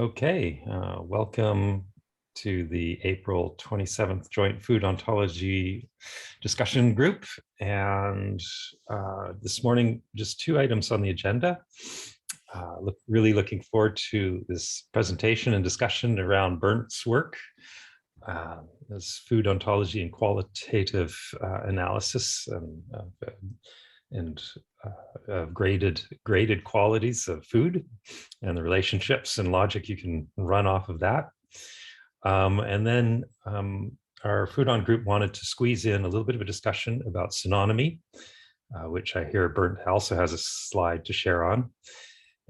Okay, welcome to the April 27th Joint Food Ontology discussion group. And this morning, just two items on the agenda. Really looking forward to this presentation and discussion around Berd's work as food ontology and qualitative analysis and graded qualities of food and the relationships and logic you can run off of that. And then our FoodOn group wanted to squeeze in a little bit of a discussion about synonymy, which I hear Bernd also has a slide to share on.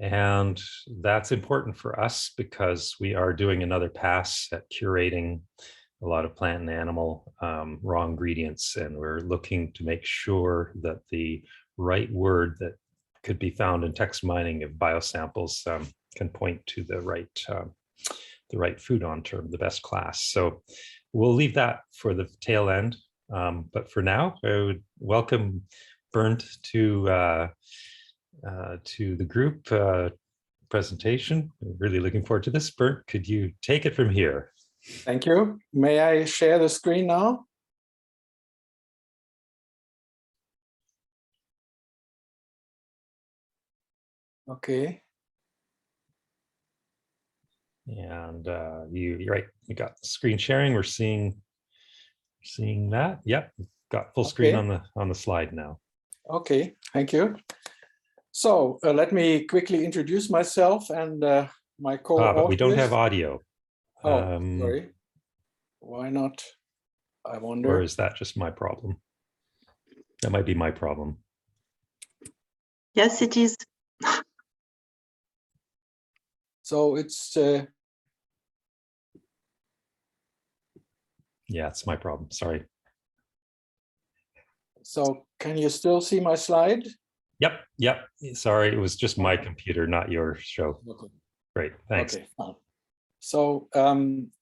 And that's important for us because we are doing another pass at curating a lot of plant and animal raw ingredients, and we're looking to make sure that the right word that could be found in text mining of biosamples can point to the right FoodOn term, the best class. So we'll leave that for the tail end. But for now, I would welcome Bernd to the group presentation. Really looking forward to this. Bernd, could you take it from here? Thank you. May I share the screen now? Okay. And you're right. We got screen sharing. We're seeing that. Yep, got full screen on the slide now. Okay, thank you. So let me quickly introduce myself and my co-authors. But we don't have audio. Oh, sorry. Why not? I wonder. Or is that just my problem? That might be my problem. Yes, it is. So it's yeah, it's my problem. Sorry. So can you still see my slide? Yep. Sorry, it was just my computer, not your show. Okay. Great, thanks. Okay. So I'm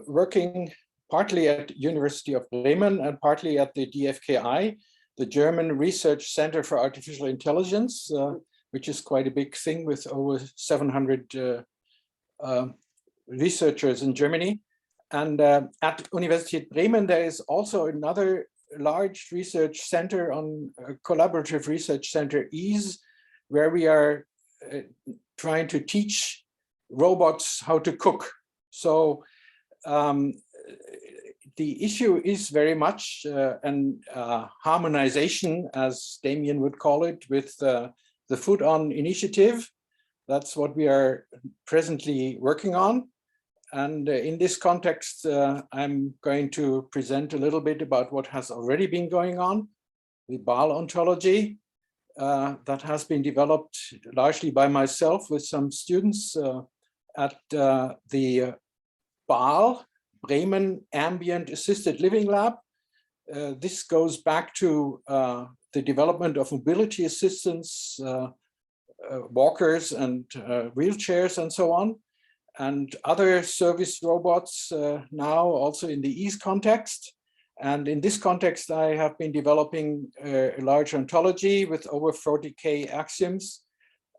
working partly at University of Bremen and partly at the DFKI, the German Research Center for Artificial Intelligence, which is quite a big thing with over 700 researchers in Germany. And at Universität Bremen, there is also another large research center on collaborative research center EASE, where we are trying to teach robots how to cook. So the issue is very much an harmonization, as Damien would call it, with the FoodOn initiative. That's what we are presently working on. And in this context, I'm going to present a little bit about what has already been going on, the BAALL Ontology that has been developed largely by myself with some students at the BAALL Bremen Ambient Assisted Living Lab. This goes back to the development of mobility assistants, walkers and wheelchairs and so on, and other service robots now also in the EASE context. And in this context, I have been developing a large ontology with over 40K axioms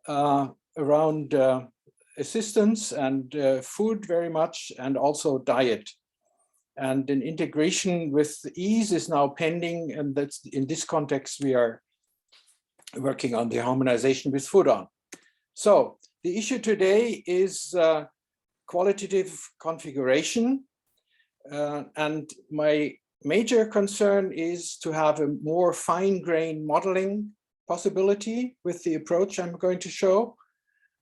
around assistance and food very much, and also diet. And an integration with EASE is now pending, and that's in this context we are working on the harmonization with FoodOn. So the issue today is qualitative configuration, and my major concern is to have a more fine-grained modeling possibility with the approach I'm going to show.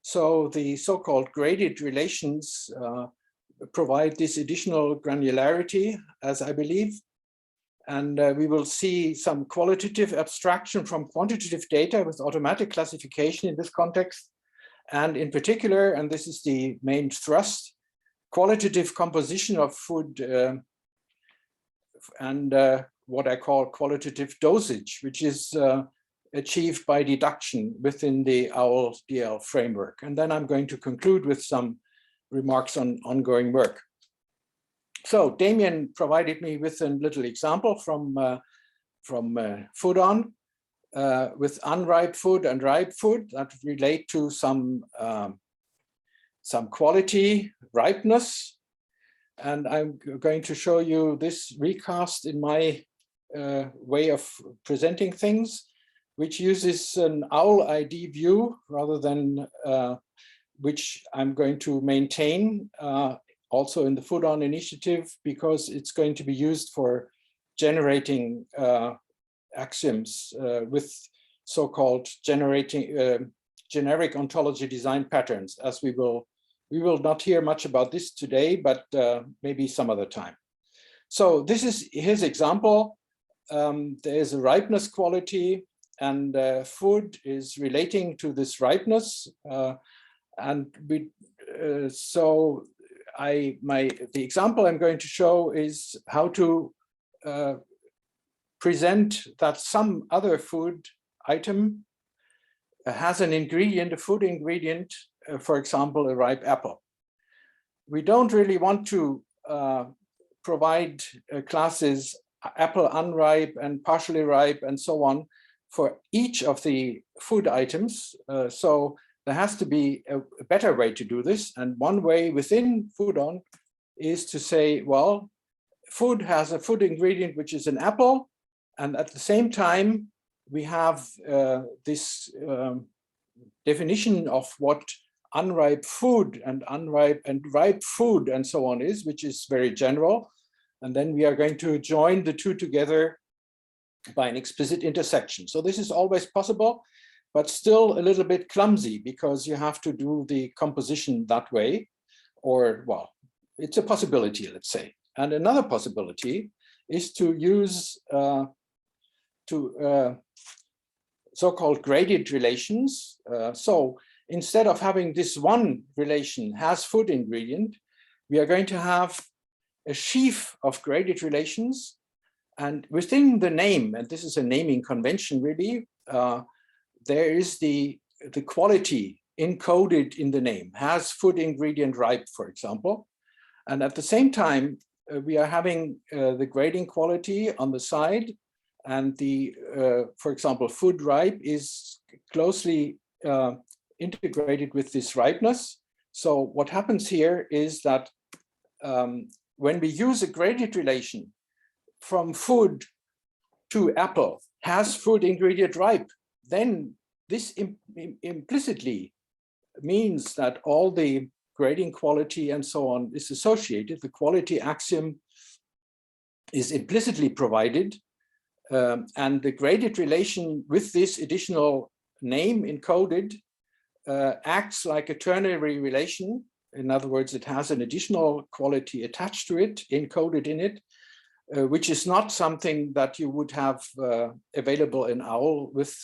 So the so-called graded relations provide this additional granularity, as I believe, and we will see some qualitative abstraction from quantitative data with automatic classification in this context. And in particular, and this is the main thrust, qualitative composition of food and what I call qualitative dosage, which is achieved by deduction within the OWL DL framework. And then I'm going to conclude with some remarks on ongoing work. So Damien provided me with a little example from FoodOn. with unripe food and ripe food that relate to some quality, ripeness. And I'm going to show you this recast in my way of presenting things, which uses an OWL ID view rather than which I'm going to maintain also in the FoodOn initiative, because it's going to be used for generating axioms with so-called generic ontology design patterns, as we will not hear much about this today, but maybe some other time. So this is his example. There is a ripeness quality, and food is relating to this ripeness. And so the example I'm going to show is how to present that some other food item has an ingredient, a food ingredient, for example, a ripe apple. We don't really want to provide classes apple unripe and partially ripe and so on for each of the food items. So there has to be a better way to do this. And one way within FoodOn is to say, well, food has a food ingredient, which is an apple. And at the same time, we have this definition of what unripe food and unripe and ripe food and so on is, which is very general. And then we are going to join the two together by an explicit intersection. So this is always possible, but still a little bit clumsy, because you have to do the composition that way. Or, well, it's a possibility, let's say. And another possibility is to use so-called graded relations. So instead of having this one relation has food ingredient, we are going to have a sheaf of graded relations. And within the name, and this is a naming convention really, there is the quality encoded in the name, has food ingredient ripe, for example. And at the same time, we are having the grading quality on the side, and the, for example, food ripe is closely integrated with this ripeness. So what happens here is that when we use a graded relation from food to apple has food ingredient ripe, then this implicitly means that all the grading quality and so on is associated. The quality axiom is implicitly provided, and the graded relation with this additional name encoded acts like a ternary relation. In other words, it has an additional quality attached to it, encoded in it, which is not something that you would have available in OWL with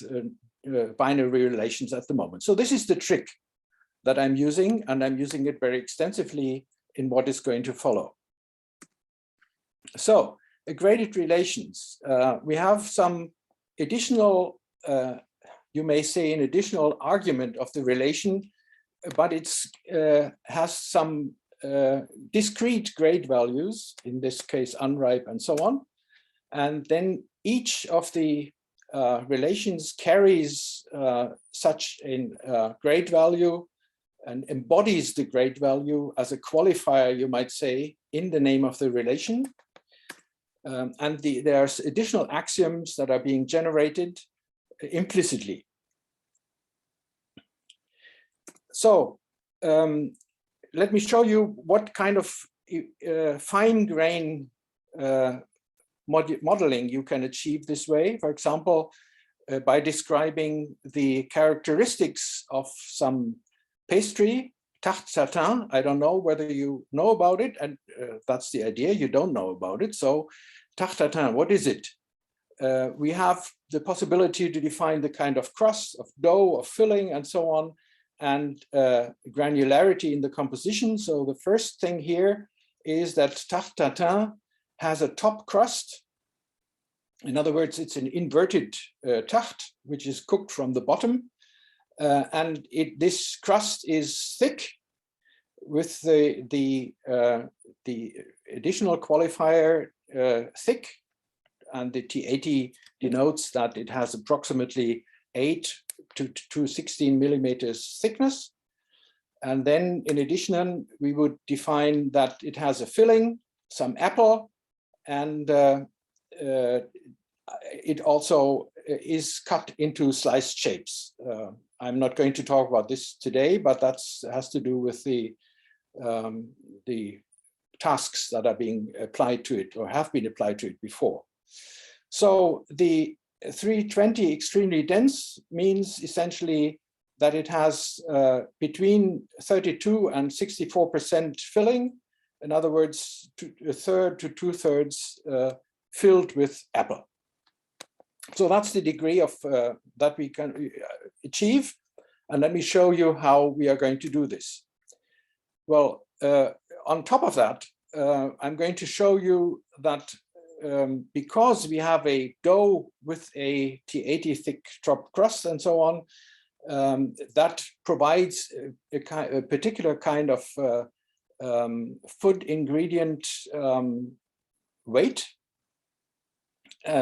binary relations at the moment. So this is the trick that I'm using, and I'm using it very extensively in what is going to follow. So graded relations, we have some additional, you may say an additional argument of the relation, but it's has some discrete grade values, in this case unripe and so on. And then each of the relations carries such a grade value and embodies the grade value as a qualifier, you might say, in the name of the relation. And there's additional axioms that are being generated implicitly. So let me show you what kind of fine grain modeling you can achieve this way. For example, by describing the characteristics of some pastry, tarte tatin. I don't know whether you know about it, and that's the idea, you don't know about it. So tarte tatin, what is it? We have the possibility to define the kind of crust, of dough, of filling, and so on, and granularity in the composition. So the first thing here is that tarte tatin has a top crust. In other words, it's an inverted tarte, which is cooked from the bottom. And this crust is thick with the additional qualifier thick, and the T80 denotes that it has approximately 8 to 16 millimeters thickness. And then in addition, we would define that it has a filling, some apple, and it also is cut into sliced shapes. I'm not going to talk about this today, but that has to do with the tasks that are being applied to it or have been applied to it before. So the 320 extremely dense means essentially that it has between 32 and 64% filling. In other words, a third to 2/3 filled with apple. So that's the degree of that we can achieve. And let me show you how we are going to do this. Well, on top of that, I'm going to show you that because we have a dough with a T80 thick top crust and so on, that provides a particular kind of food ingredient weight.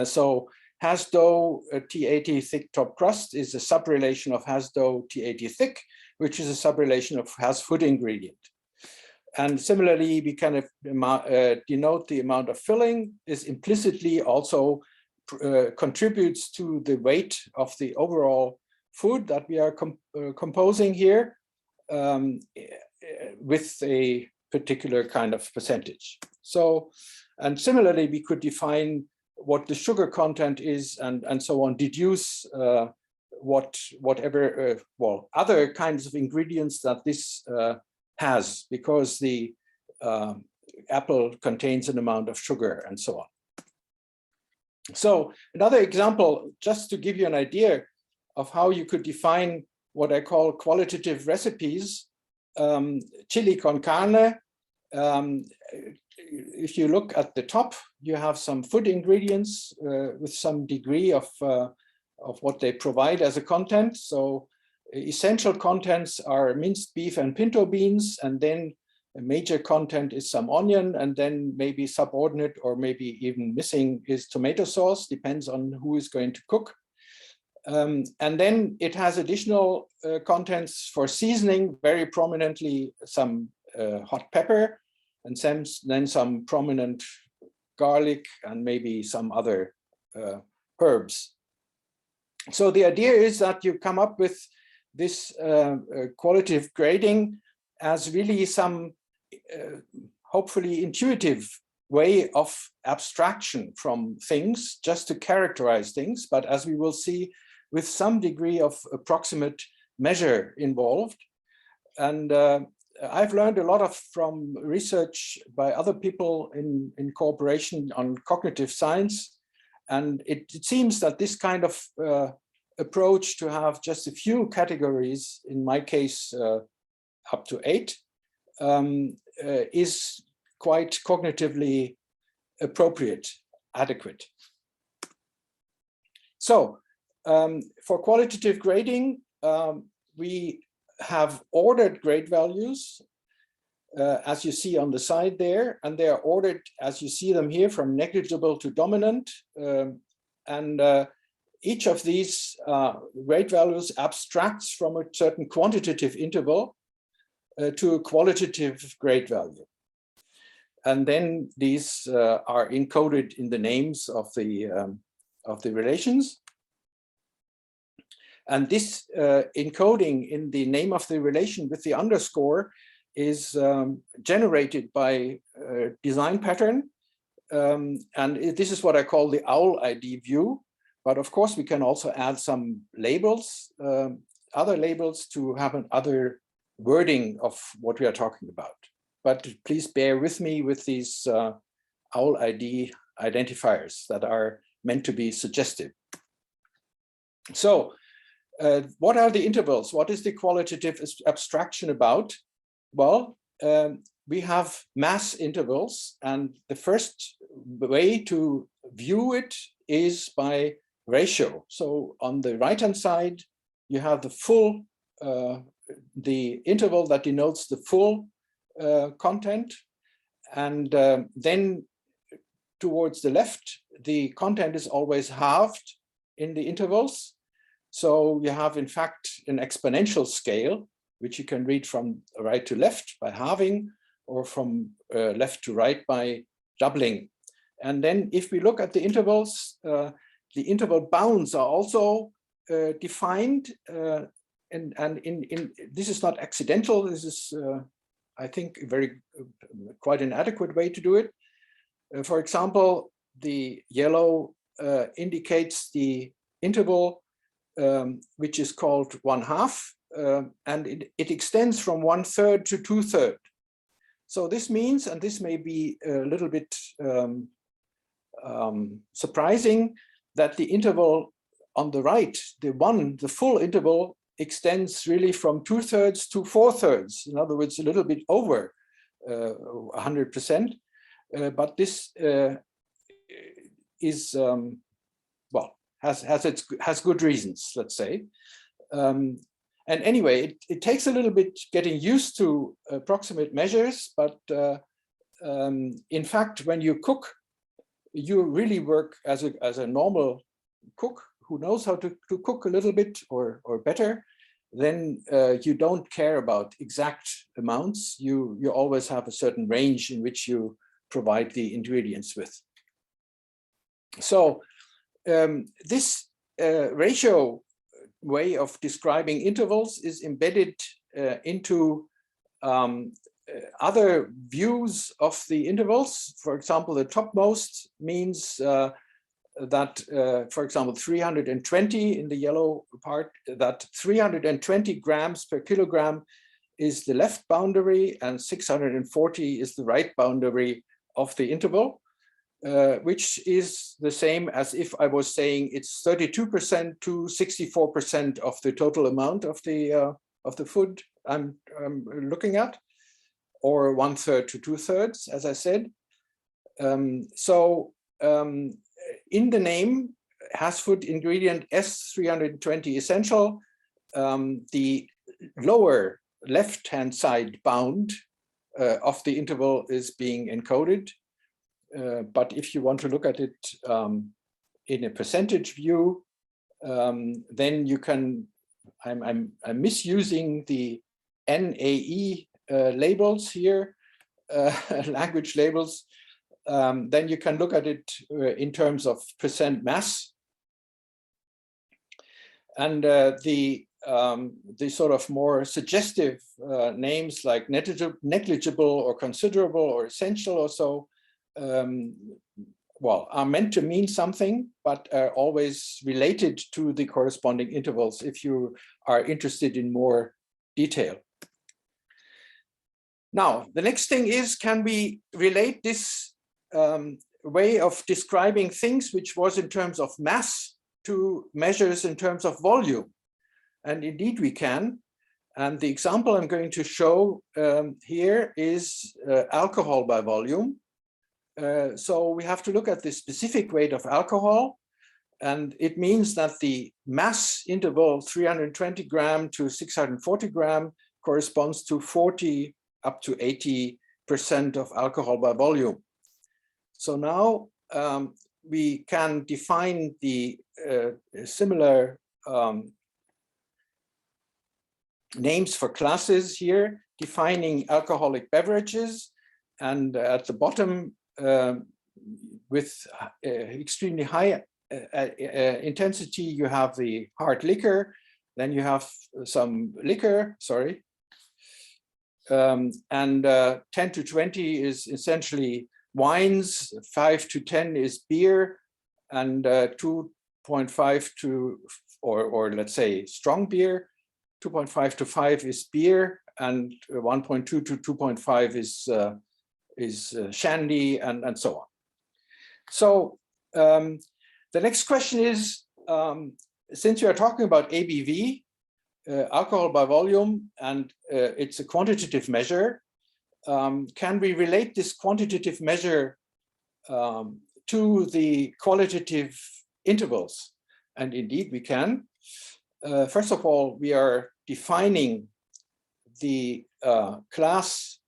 So has dough T80 thick top crust is a subrelation of has dough T80 thick, which is a subrelation of has food ingredient. And similarly, we can denote the amount of filling is implicitly also contributes to the weight of the overall food that we are composing here with a particular kind of percentage. So, and similarly, we could define what the sugar content is and so on, deduce whatever, well, other kinds of ingredients that this has, because the apple contains an amount of sugar and so on. So another example, just to give you an idea of how you could define what I call qualitative recipes, chili con carne. If you look at the top, you have some food ingredients with some degree of what they provide as a content. So essential contents are minced beef and pinto beans, and then a major content is some onion, and then maybe subordinate or maybe even missing is tomato sauce, depends on who is going to cook. And then it has additional contents for seasoning, very prominently some hot pepper, and then some prominent garlic and maybe some other herbs. So the idea is that you come up with this qualitative grading as really some hopefully intuitive way of abstraction from things, just to characterize things, but as we will see, with some degree of approximate measure involved. And I've learned a lot from research by other people in cooperation on cognitive science. And it seems that this kind of approach to have just a few categories, in my case, up to 8, is quite cognitively appropriate, adequate. So for qualitative grading, we have ordered grade values, as you see on the side there, and they are ordered as you see them here from negligible to dominant. And each of these grade values abstracts from a certain quantitative interval to a qualitative grade value. And then these are encoded in the names of the relations. And this encoding in the name of the relation with the underscore is generated by a design pattern. And this is what I call the OWL ID view. But of course, we can also add some labels, other labels to have an other wording of what we are talking about. But please bear with me with these OWL ID identifiers that are meant to be suggestive. So what are the intervals? What is the qualitative abstraction about? Well, we have mass intervals, and the first way to view it is by ratio. So on the right-hand side, you have the full, the interval that denotes the full content, and then towards the left, the content is always halved in the intervals. So you have, in fact, an exponential scale, which you can read from right to left by halving, or from left to right by doubling. And then if we look at the intervals, the interval bounds are also defined. And this is not accidental. This is, I think, quite an adequate way to do it. For example, the yellow indicates the interval which is called 1/2, and it extends from 1/3 to 2/3. So this means, and this may be a little bit surprising, that the interval on the right, the full interval, extends really from 2/3 to 4/3. In other words, a little bit over 100%. But this is well, has good reasons, let's say. And anyway, it takes a little bit getting used to approximate measures, but in fact, when you cook, you really work as a normal cook who knows how to cook a little bit or better. Then you don't care about exact amounts. You always have a certain range in which you provide the ingredients with. So this ratio way of describing intervals is embedded into other views of the intervals. For example, the topmost means that, for example, 320 in the yellow part, that 320 grams per kilogram is the left boundary and 640 is the right boundary of the interval, which is the same as if I was saying it's 32% to 64% of the total amount of the food I'm looking at, or 1/3 to 2/3, as I said. In the name, has food ingredient S320 essential, the lower left-hand side bound of the interval is being encoded. But if you want to look at it in a percentage view, then you can, I'm misusing the NAE labels here, language labels. Then you can look at it in terms of percent mass. And the sort of more suggestive names like negligible or considerable or essential or so, well, are meant to mean something, but are always related to the corresponding intervals if you are interested in more detail. Now, the next thing is, can we relate this way of describing things, which was in terms of mass, to measures in terms of volume? And indeed we can. And the example I'm going to show here is alcohol by volume. So we have to look at the specific weight of alcohol. And it means that the mass interval 320 gram to 640 gram corresponds to 40 up to 80% of alcohol by volume. So now we can define the similar names for classes here, defining alcoholic beverages, and at the bottom with extremely high intensity, you have the hard liquor, then you have some liquor, sorry, and 10 to 20 is essentially wines, 5 to 10 is beer, and 2.5 to, or let's say strong beer, 2.5 to 5 is beer, and 1.2 to 2.5 is shandy, and so on. So the next question is, since you are talking about ABV, alcohol by volume, and it's a quantitative measure, can we relate this quantitative measure to the qualitative intervals? And indeed we can. First of all, we are defining the class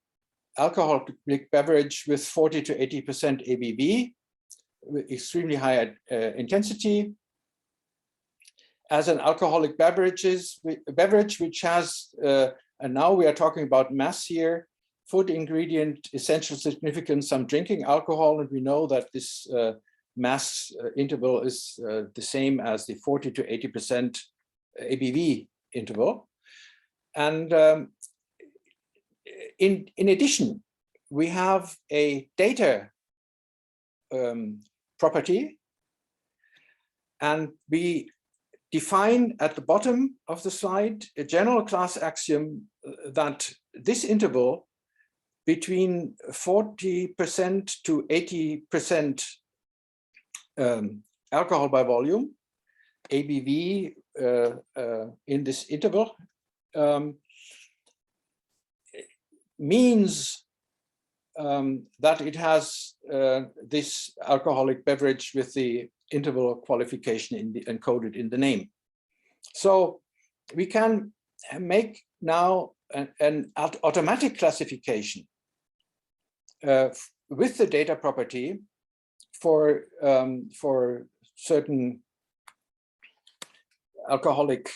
alcoholic beverage with 40 to 80% ABV. extremely high intensity, as an alcoholic beverage, which has, and now we are talking about mass here, food ingredient, essential significance, some drinking alcohol, and we know that this mass interval is the same as the 40 to 80% ABV interval. And in addition, we have a data property, and we define at the bottom of the slide a general class axiom that this interval between 40% to 80% alcohol by volume, ABV in this interval, means that it has this alcoholic beverage with the interval qualification encoded in the name. So we can make now an automatic classification with the data property for certain alcoholic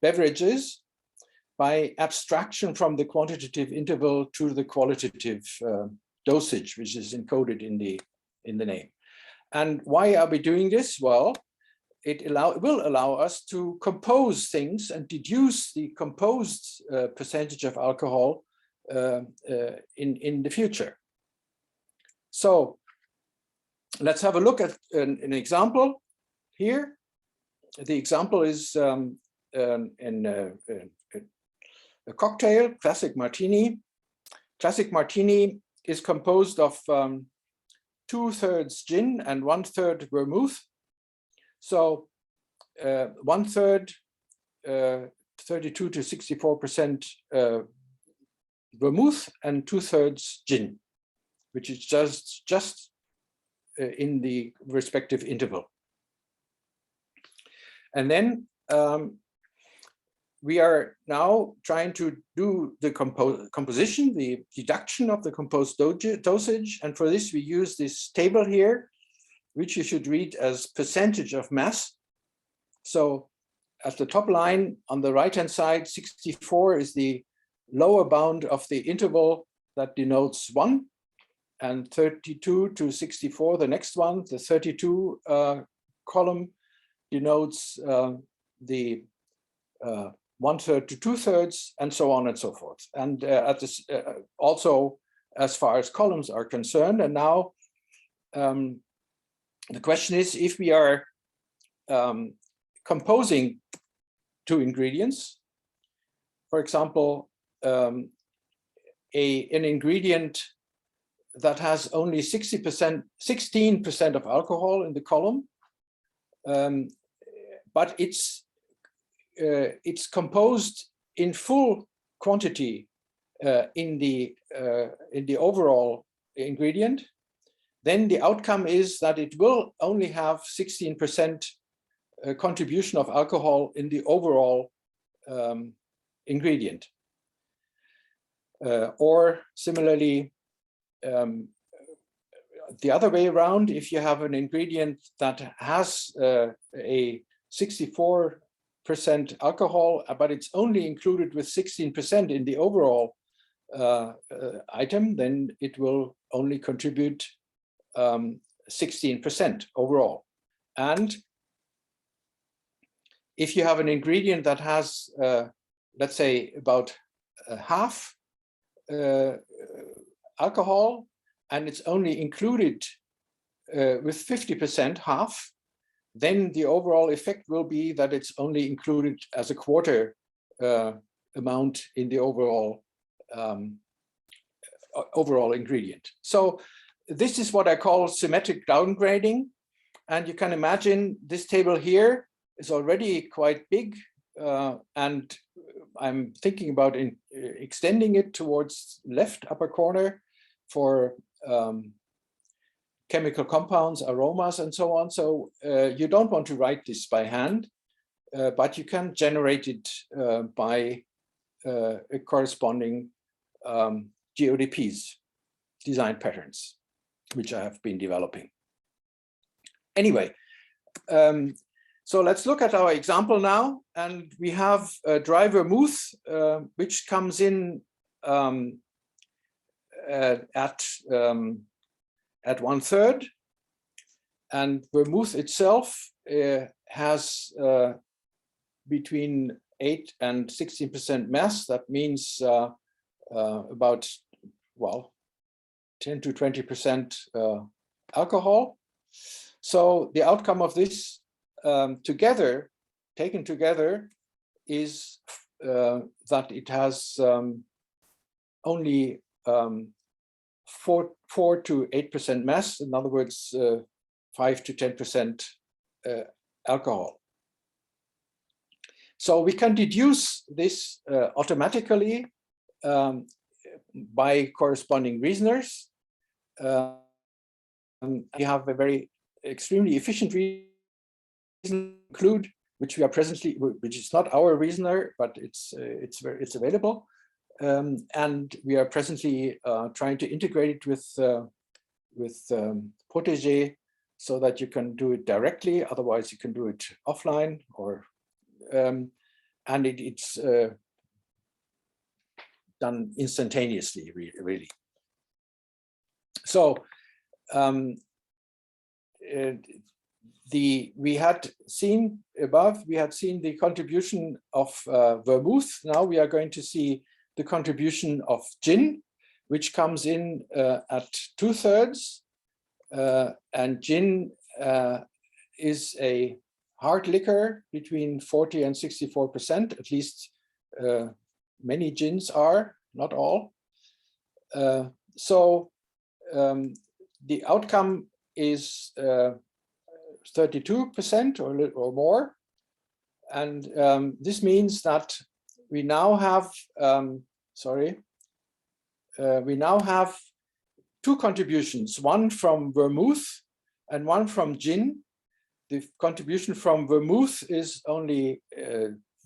beverages by abstraction from the quantitative interval to the qualitative dosage, which is encoded in the name. And why are we doing this? Well, it will allow us to compose things and deduce the composed percentage of alcohol in the future. So let's have a look at an example here. The example is a cocktail, classic martini. Classic martini is composed of 2/3 gin and 1/3 vermouth. So 1/3, 32 to 64% vermouth, and 2/3 gin, which is just in the respective interval. And then we are now trying to do the composition, the deduction of the composed dosage. And for this, we use this table here, which you should read as percentage of mass. So at the top line on the right-hand side, 64 is the lower bound of the interval that denotes 1, and 32 to 64, the next one, the 32 column denotes the 1/3 to 2/3, and so on and so forth. And at this, also, as far as columns are concerned. And now the question is, if we are composing two ingredients, for example, an ingredient that has only 16% of alcohol in the column, but it's composed in full quantity in the overall ingredient, then the outcome is that it will only have 16% contribution of alcohol in the overall ingredient. Or similarly, the other way around, if you have an ingredient that has a 64% alcohol, but it's only included with 16% in the overall item, then it will only contribute 16% overall. And if you have an ingredient that has, let's say, about half alcohol, and it's only included with 50%, half, then the overall effect will be that it's only included as a quarter amount in the overall overall ingredient. So this is what I call symmetric downgrading. And you can imagine this table here is already quite big. And I'm thinking about extending it towards left upper corner for chemical compounds, aromas, and so on. So you don't want to write this by hand, but you can generate it by corresponding GODPs, design patterns. which I have been developing. Anyway, so let's look at our example now, and we have a dry vermouth, which comes in at 1/3, and vermouth itself has between 8 and 16% mass. That means about, well, 10 to 20% alcohol. So the outcome of this taken together, is that it has only 4 to 8% mass. In other words, 5 to 10% alcohol. So we can deduce this automatically by corresponding reasoners. We have a very extremely efficient reason include, which we are presently, which is not our reasoner, but it's available, and we are presently trying to integrate it with Protégé, so that you can do it directly. Otherwise, you can do it offline, or and it's done instantaneously, really. So we had seen above, we had seen the contribution of vermouth. Now we are going to see the contribution of gin, which comes in at 2/3. And gin is a hard liquor between 40 and 64%, at least many gins are, not all. So the outcome is 32% or more. And this means that we now have, we now have two contributions, one from vermouth and one from gin. The contribution from vermouth is only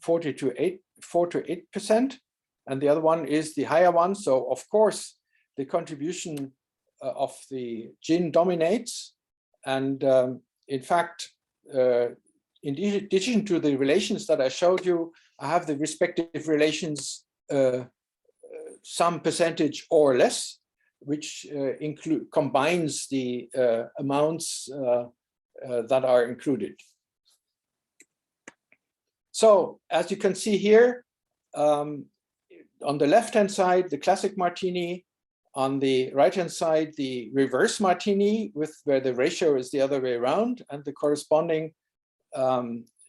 4 to 8%, and the other one is the higher one. So of course, the contribution of the gin dominates. And in fact, in addition to the relations that I showed you, I have the respective relations, some percentage or less, which combines the amounts that are included. So as you can see here, on the left-hand side, the classic martini, on the right-hand side, the reverse martini, where the ratio is the other way around, and the corresponding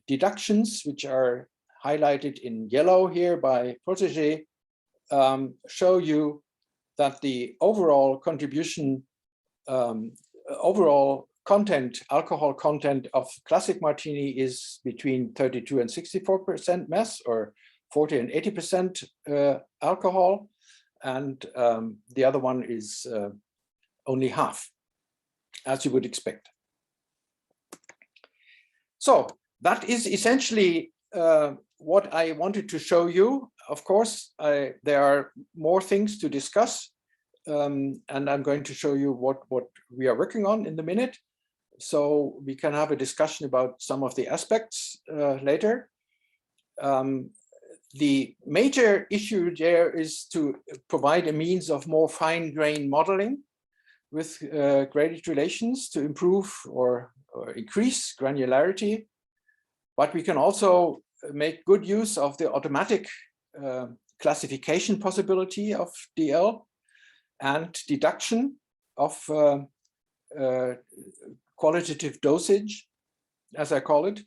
deductions, which are highlighted in yellow here by Protégé, show you that the overall contribution, overall content, alcohol content of classic martini is between 32 and 64% mass, or 40 and 80% alcohol, and the other one is only half, as you would expect. So that is essentially what I wanted to show you. Of course, there are more things to discuss, and I'm going to show you what we are working on in a minute. So we can have a discussion about some of the aspects later. The major issue there is to provide a means of more fine-grained modeling with graded relations to improve or increase granularity. But we can also make good use of the automatic classification possibility of DL and deduction of qualitative dosage, as I call it.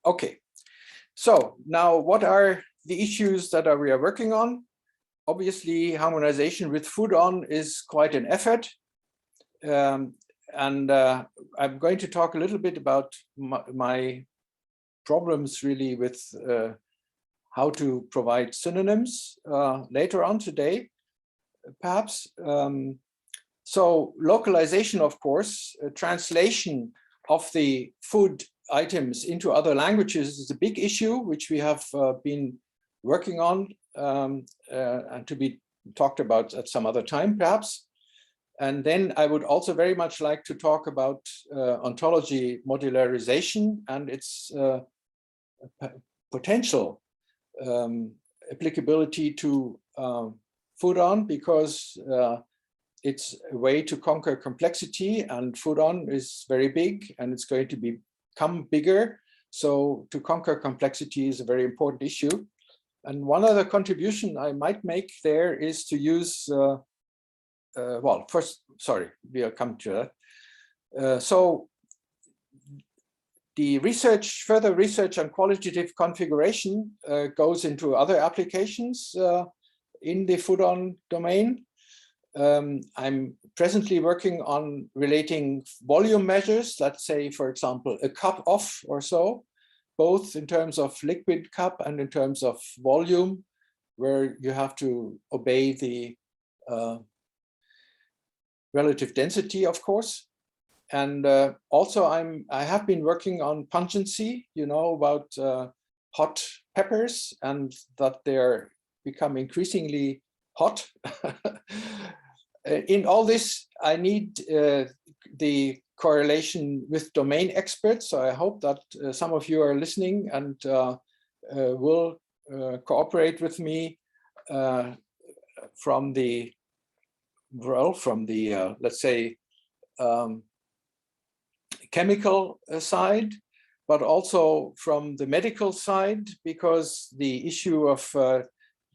Okay, so now what are the issues that we are working on? Obviously, harmonization with FoodOn is quite an effort. And I'm going to talk a little bit about my problems really with how to provide synonyms later on today, perhaps. So localization, of course, translation of the food items into other languages is a big issue, which we have been working on and to be talked about at some other time, perhaps. And then I would also very much like to talk about ontology modularization and its potential applicability to FoodOn, because it's a way to conquer complexity, and FoodOn is very big and it's going to become bigger. So to conquer complexity is a very important issue. And one other contribution I might make there is to use, well, first, sorry, we'll come to that. So the research, further research on qualitative configuration goes into other applications in the FoodOn domain. I'm presently working on relating volume measures, let's say, for example, a cup off or so, both in terms of liquid cup and in terms of volume, where you have to obey the relative density, of course. And also I have been working on pungency, you know, about hot peppers, and that they're become increasingly hot. In all this, I need the correlation with domain experts. So I hope that some of you are listening and will cooperate with me from the, well, from the, let's say, chemical side, but also from the medical side, because the issue of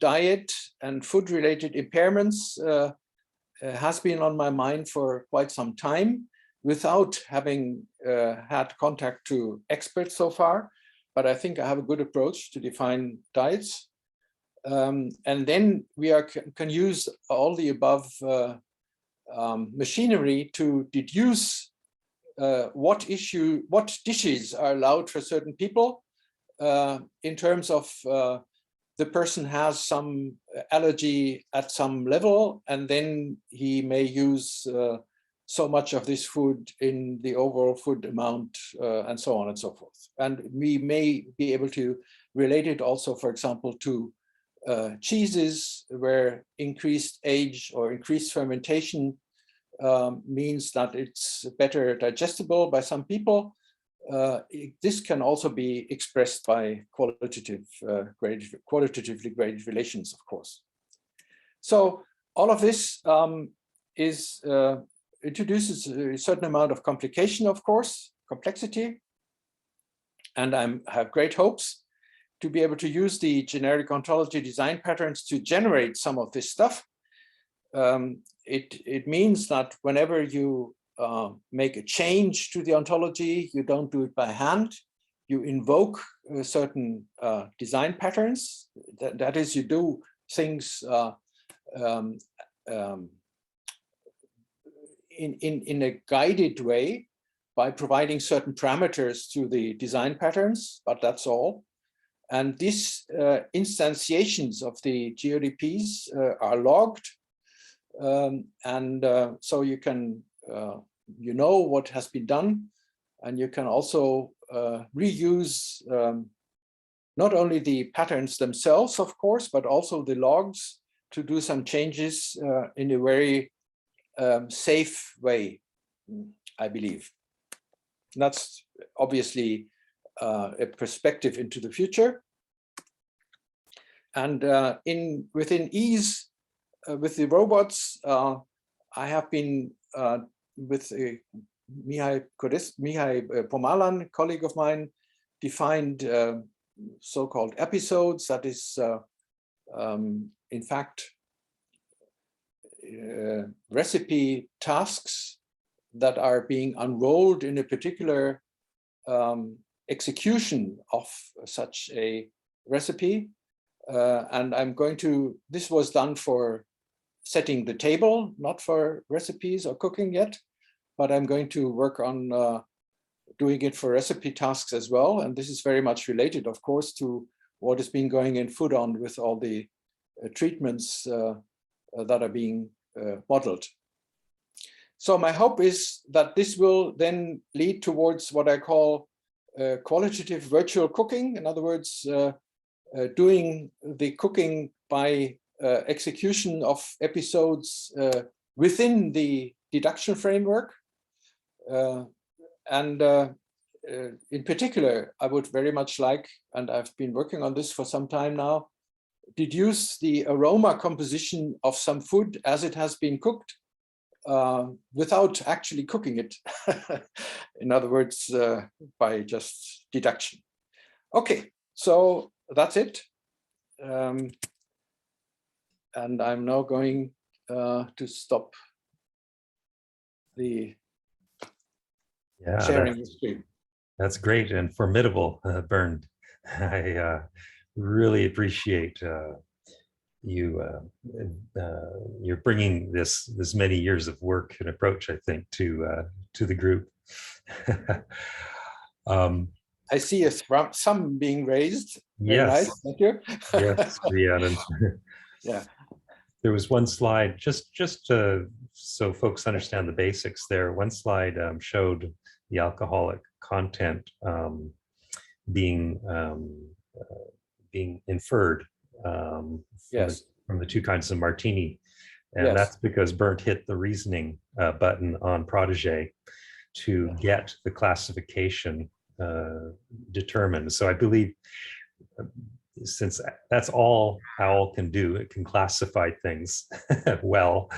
diet and food-related impairments has been on my mind for quite some time, without having had contact to experts so far. But I think I have a good approach to define diets. And then we can use all the above machinery to deduce what dishes are allowed for certain people in terms of the person has some allergy at some level, and then he may use so much of this food in the overall food amount, and so on and so forth. And we may be able to relate it also, for example, to cheeses, where increased age or increased fermentation means that it's better digestible by some people. This can also be expressed by qualitatively graded relations, of course. So all of this introduces a certain amount of complication, of course, complexity. And I have great hopes to be able to use the generic ontology design patterns to generate some of this stuff. It means that whenever you make a change to the ontology, you don't do it by hand. You invoke certain design patterns. That is, you do things in a guided way by providing certain parameters to the design patterns, but that's all. And these instantiations of the GODPs are logged. So you can, you know what has been done, and you can also reuse not only the patterns themselves, of course, but also the logs to do some changes in a very safe way, I believe. And that's obviously a perspective into the future. And within ease, with the robots, I have been with Mihai Pomalan, colleague of mine, defined so-called episodes. That is, in fact, recipe tasks that are being unrolled in a particular execution of such a recipe. And I'm going to, this was done for setting the table, not for recipes or cooking yet, but I'm going to work on doing it for recipe tasks as well. And this is very much related, of course, to what has been going in FoodOn with all the treatments that are being modeled. So my hope is that this will then lead towards what I call qualitative virtual cooking. In other words, doing the cooking by execution of episodes within the deduction framework. In particular, I would very much like, and I've been working on this for some time now, deduce the aroma composition of some food as it has been cooked without actually cooking it. In other words, by just deduction. Okay, so that's it. And I'm now going to stop the sharing the screen. That's great and formidable, Bernd. I really appreciate you're bringing this many years of work and approach, I think, to the group. I see some being raised. Very yes. Nice. Thank you. Yes, Rhiannon. Yeah. There was one slide, just so folks understand the basics there. One slide showed the alcoholic content being inferred from the two kinds of martini. And that's because Bernd hit the reasoning button on Protégé to get the classification determined. So I believe, since that's all OWL can do, it can classify things well.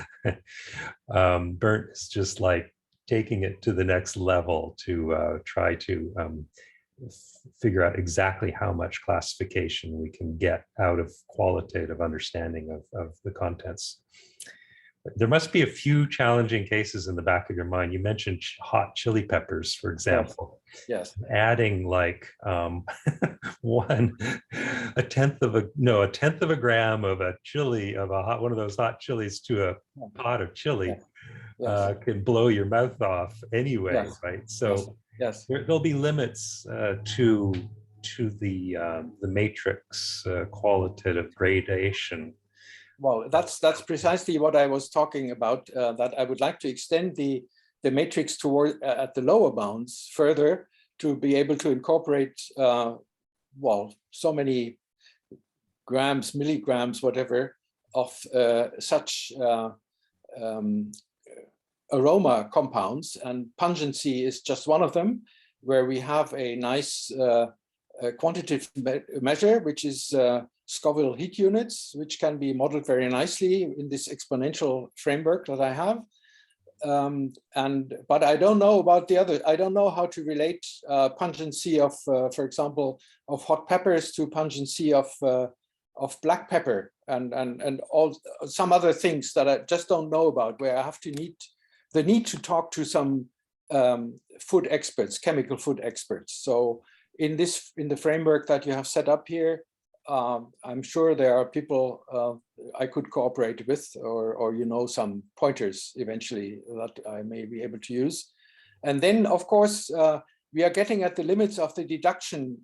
Bernd is just like taking it to the next level to try to figure out exactly how much classification we can get out of qualitative understanding of the contents. There must be a few challenging cases in the back of your mind. You mentioned hot chili peppers, for example. Yes. Adding like a tenth of a gram of a chili, of one of those hot chilies to a pot of chili can blow your mouth off anyway, right? So there'll be limits to the matrix qualitative gradation. Well, that's precisely what I was talking about, that I would like to extend the matrix toward at the lower bounds further to be able to incorporate, well, so many grams, milligrams, whatever, of such aroma compounds, and pungency is just one of them, where we have a nice quantitative measure, which is Scoville heat units, which can be modeled very nicely in this exponential framework that I have. But I don't know about the other. I don't know how to relate pungency of, for example, of hot peppers to pungency of black pepper and all some other things that I just don't know about, where I have to need to talk to some food experts, chemical food experts. So in the framework that you have set up here, I'm sure there are people I could cooperate with, or some pointers eventually that I may be able to use. And then, of course, we are getting at the limits of the deduction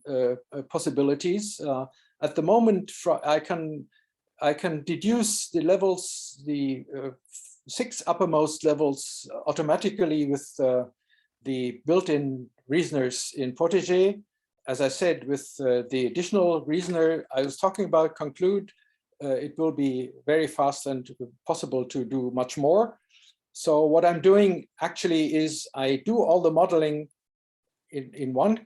possibilities. At the moment, I can deduce the levels, the 6 uppermost levels automatically with the built-in reasoners in Protégé. As I said, with the additional reasoner I was talking about, conclude, it will be very fast and possible to do much more. So what I'm doing actually is I do all the modeling in one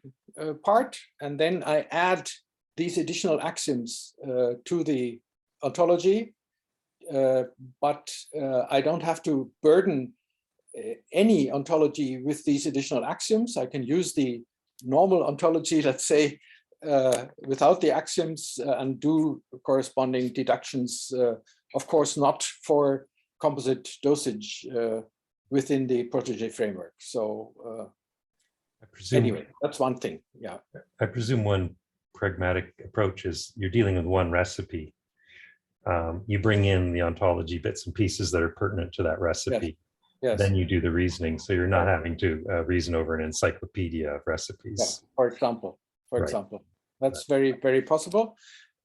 part, and then I add these additional axioms to the ontology, but I don't have to burden any ontology with these additional axioms. I can use the normal ontology, let's say, without the axioms and do corresponding deductions, of course, not for composite dosage within the Protégé framework. So anyway, that's one thing. Yeah. I presume one pragmatic approach is you're dealing with one recipe. You bring in the ontology bits and pieces that are pertinent to that recipe. Yes. Then you do the reasoning, so you're not having to reason over an encyclopedia of recipes. Yeah, for example, that's very, very possible,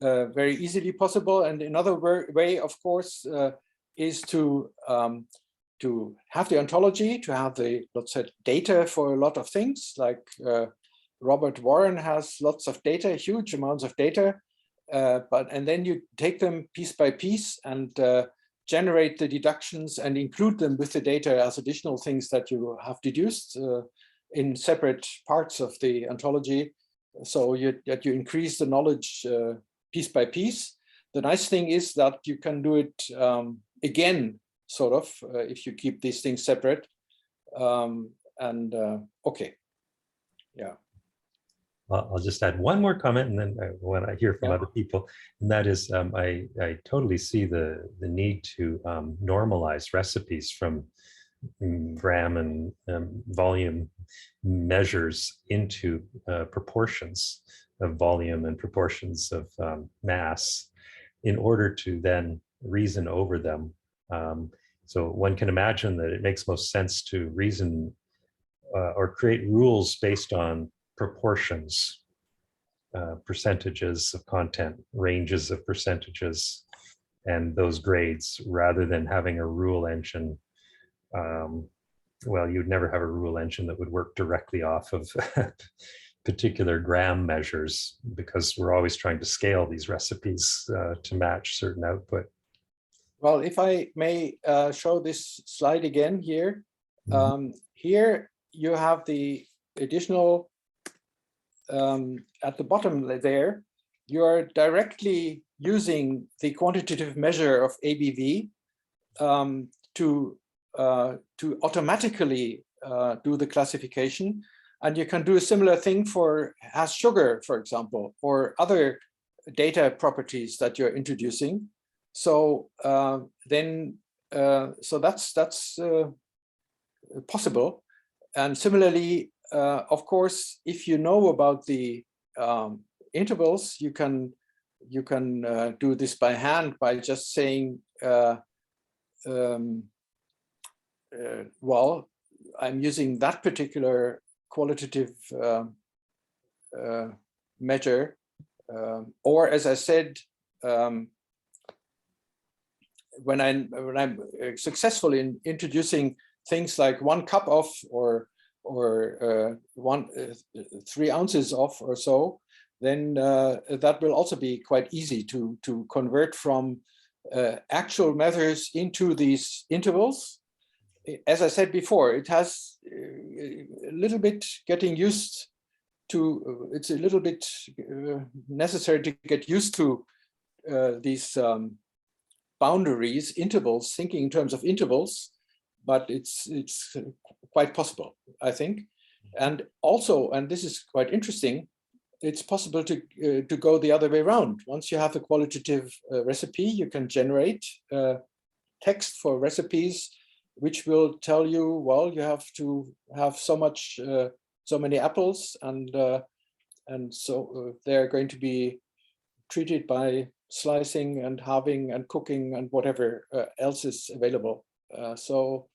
very easily possible. And another way, of course, is to have the ontology, to have the, let's say, data for a lot of things. Like Robert Warren has lots of data, huge amounts of data, and then you take them piece by piece and generate the deductions and include them with the data as additional things that you have deduced in separate parts of the ontology, so that you increase the knowledge piece by piece. The nice thing is that you can do it again, sort of, if you keep these things separate. Okay, yeah. Well, I'll just add one more comment, and then when I hear from other people, and that is, I totally see the need to normalize recipes from gram and volume measures into proportions of volume and proportions of mass, in order to then reason over them. So one can imagine that it makes most sense to reason or create rules based on proportions, percentages of content, ranges of percentages, and those grades, rather than having a rule engine. Well, you'd never have a rule engine that would work directly off of particular gram measures, because we're always trying to scale these recipes to match certain output. Well, if I may show this slide again here. Here you have the additional, at the bottom there, you are directly using the quantitative measure of ABV to automatically do the classification. And you can do a similar thing for has sugar, for example, or other data properties that you're introducing. So so that's possible. And similarly, of course, if you know about the intervals, you can do this by hand by just saying, well, I'm using that particular qualitative measure, or as I said, when I'm successful in introducing things like 1 cup of or 3 ounces of or so, then that will also be quite easy to convert from actual measures into these intervals. As I said before, it has a little bit getting used to, it's a little bit necessary to get used to these boundaries, intervals, thinking in terms of intervals, but it's quite possible, I think. And also, and this is quite interesting, it's possible to go the other way around. Once you have a qualitative recipe, you can generate text for recipes which will tell you, well, you have to have so much, so many apples, and so they're going to be treated by slicing and halving and cooking and whatever else is available. So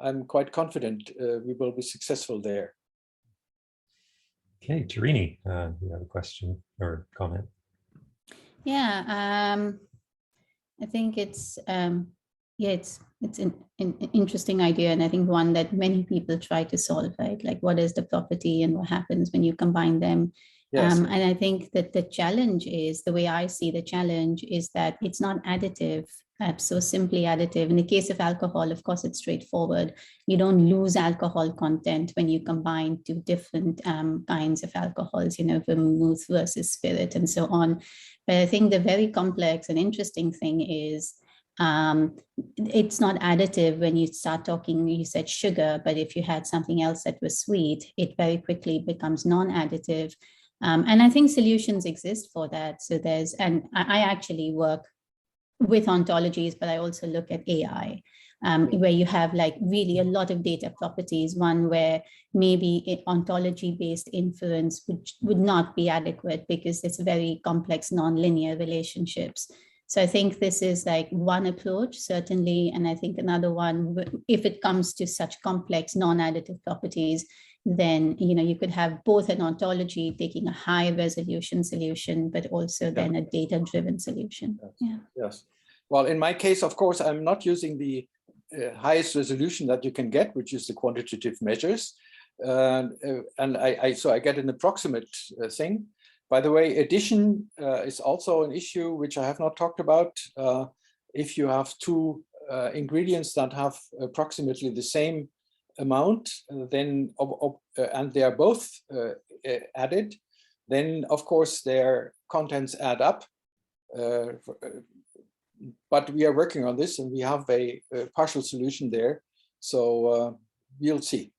I'm quite confident we will be successful there. Okay, Tarini, you have a question or comment? Yeah, I think it's it's an interesting idea, and I think one that many people try to solve, right? Like, what is the property and what happens when you combine them? Yes. And I think that the challenge is, the way I see the challenge is that it's not additive, so simply additive. In the case of alcohol, of course, it's straightforward. You don't lose alcohol content when you combine 2 different kinds of alcohols, you know, vermouth versus spirit and so on. But I think the very complex and interesting thing is, it's not additive when you start talking, you said sugar, but if you had something else that was sweet, it very quickly becomes non-additive. And I think solutions exist for that. So there's, and I actually work with ontologies, but I also look at AI, where you have like really a lot of data properties, one where maybe ontology-based inference would not be adequate because it's very complex nonlinear relationships. So I think this is like one approach, certainly. And I think another one, if it comes to such complex non-additive properties, then, you know, you could have both an ontology taking a high resolution solution, but also then a data-driven solution. Yes. Yeah. Yes. Well, in my case, of course, I'm not using the highest resolution that you can get, which is the quantitative measures. And so I get an approximate thing. By the way, addition is also an issue which I have not talked about. If you have two ingredients that have approximately the same amount, then and they are both added, then of course their contents add up. But we are working on this, and we have a partial solution there. So we'll see.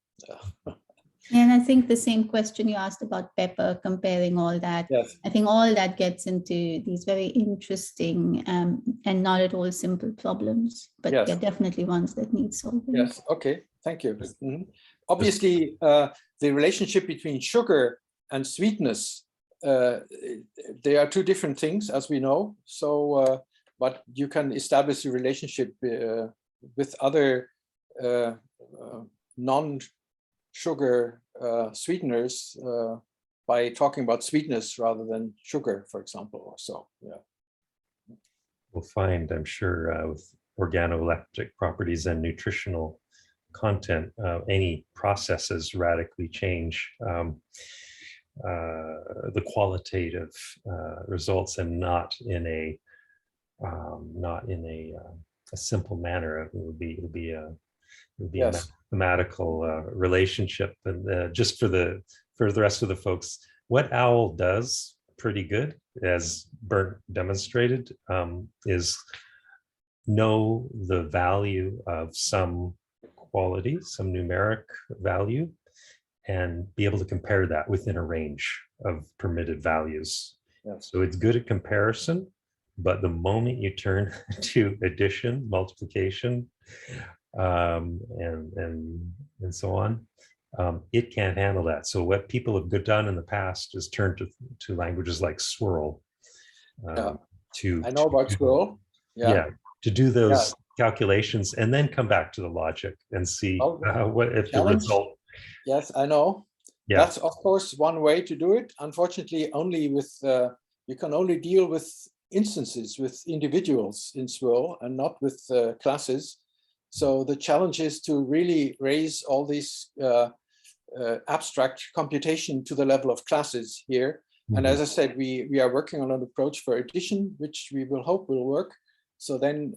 And I think the same question you asked about pepper, comparing all that. Yes. I think all that gets into these very interesting and not at all simple problems, but Yes. they're definitely ones that need solving. Yes. Okay. Thank you. Obviously, the relationship between sugar and sweetness, they are two different things, as we know. So, but you can establish a relationship with other non-sugar sweeteners by talking about sweetness rather than sugar, for example, or so. Yeah. We'll find, I'm sure, with organoleptic properties and nutritional content, any processes radically change the qualitative results, and not in a simple manner. It would be a Yes. mathematical relationship. And just for the rest of the folks, what OWL does pretty good, as Bernd demonstrated, is know the value of some quality, some numeric value, and be able to compare that within a range of permitted values. Yes. So it's good at comparison, but the moment you turn to addition, multiplication, and so on, it can't handle that. So what people have done in the past is turn to languages like swirl. I know about swirl. Yeah, to do those calculations and then come back to the logic and see what if the result. Yes, I know. Yeah. That's of course one way to do it. Unfortunately, only with you can only deal with instances, with individuals in swirl, and not with classes. So the challenge is to really raise all these abstract computation to the level of classes here. And as I said, we are working on an approach for addition, which we will hope will work. So then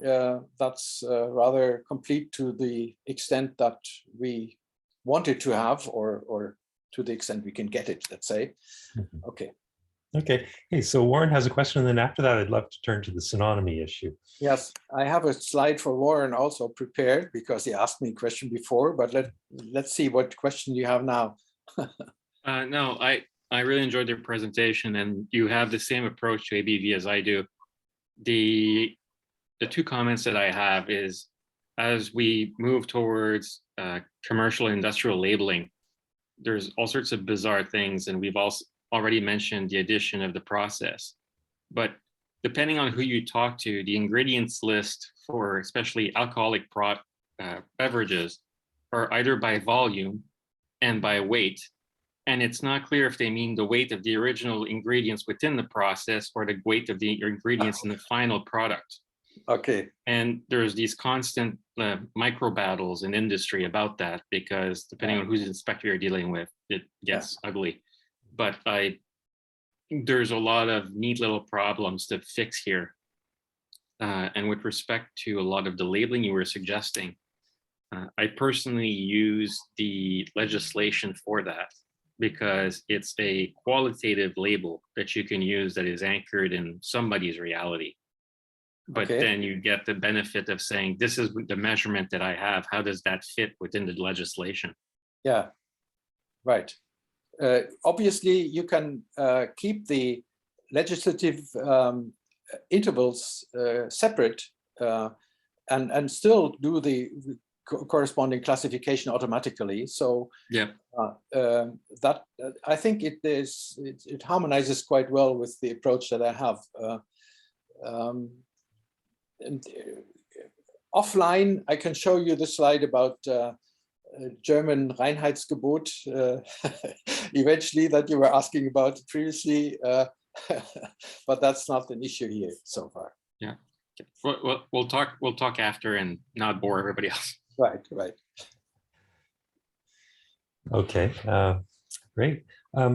that's rather complete to the extent that we wanted to have, or to the extent we can get it, let's say. Okay. Okay. Hey, so Warren has a question, and then after that, I'd love to turn to the synonymy issue. Yes, I have a slide for Warren also prepared, because he asked me a question before, but let's see what question you have now. No, I really enjoyed your presentation, and you have the same approach to ABV as I do. The two comments that I have is, as we move towards commercial and industrial labeling, there's all sorts of bizarre things, and we've also already mentioned the addition of the process. But depending on who you talk to, the ingredients list for especially alcoholic beverages are either by volume and by weight. And it's not clear if they mean the weight of the original ingredients within the process or the weight of the ingredients in the final product. Okay. And there's these constant micro battles in industry about that, because depending on whose inspector you're dealing with, it gets ugly. But there's a lot of neat little problems to fix here. And with respect to a lot of the labeling you were suggesting, I personally use the legislation for that, because it's a qualitative label that you can use that is anchored in somebody's reality. But then you get the benefit of saying, this is the measurement that I have. How does that fit within the legislation? Yeah, right. Obviously, you can keep the legislative intervals separate and still do the corresponding classification automatically. So that I think it harmonizes quite well with the approach that I have. And offline, I can show you the slide about German Reinheitsgebot eventually, that you were asking about previously, but that's not an issue here so far. Yeah, we'll talk after and not bore everybody else. Right. Okay, great.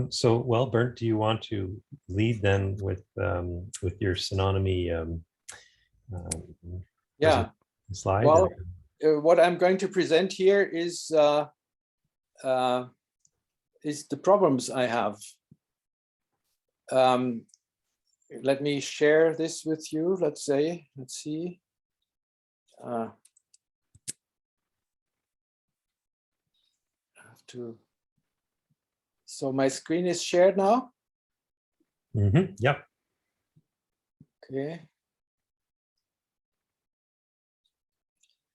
So, well, Bernd, do you want to lead then with your synonymy Yeah. slide? Well, what I'm going to present here is the problems I have. Let me share this with you. Let's see. I have to. So my screen is shared now. Yep. Okay.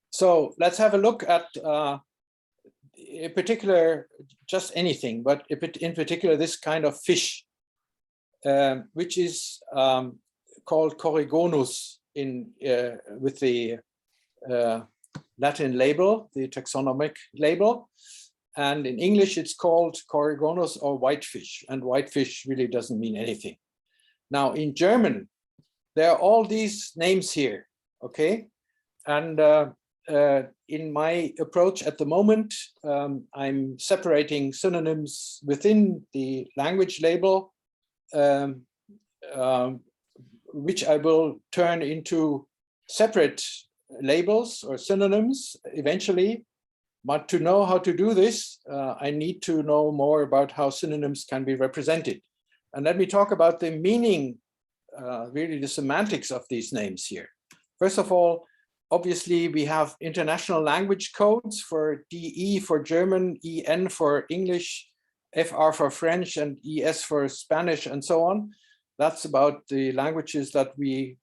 So let's have a look at in particular, just anything, but in particular, this kind of fish, which is called Coregonus with the Latin label, the taxonomic label. And in English, it's called Coregonus or whitefish. And whitefish really doesn't mean anything. Now, in German, there are all these names here, okay? And in my approach at the moment, I'm separating synonyms within the language label, which I will turn into separate labels or synonyms eventually. But to know how to do this, I need to know more about how synonyms can be represented. And let me talk about the meaning, really the semantics of these names here. First of all, obviously, we have international language codes for DE for German, EN for English, FR for French, and ES for Spanish, and so on. That's about the languages that we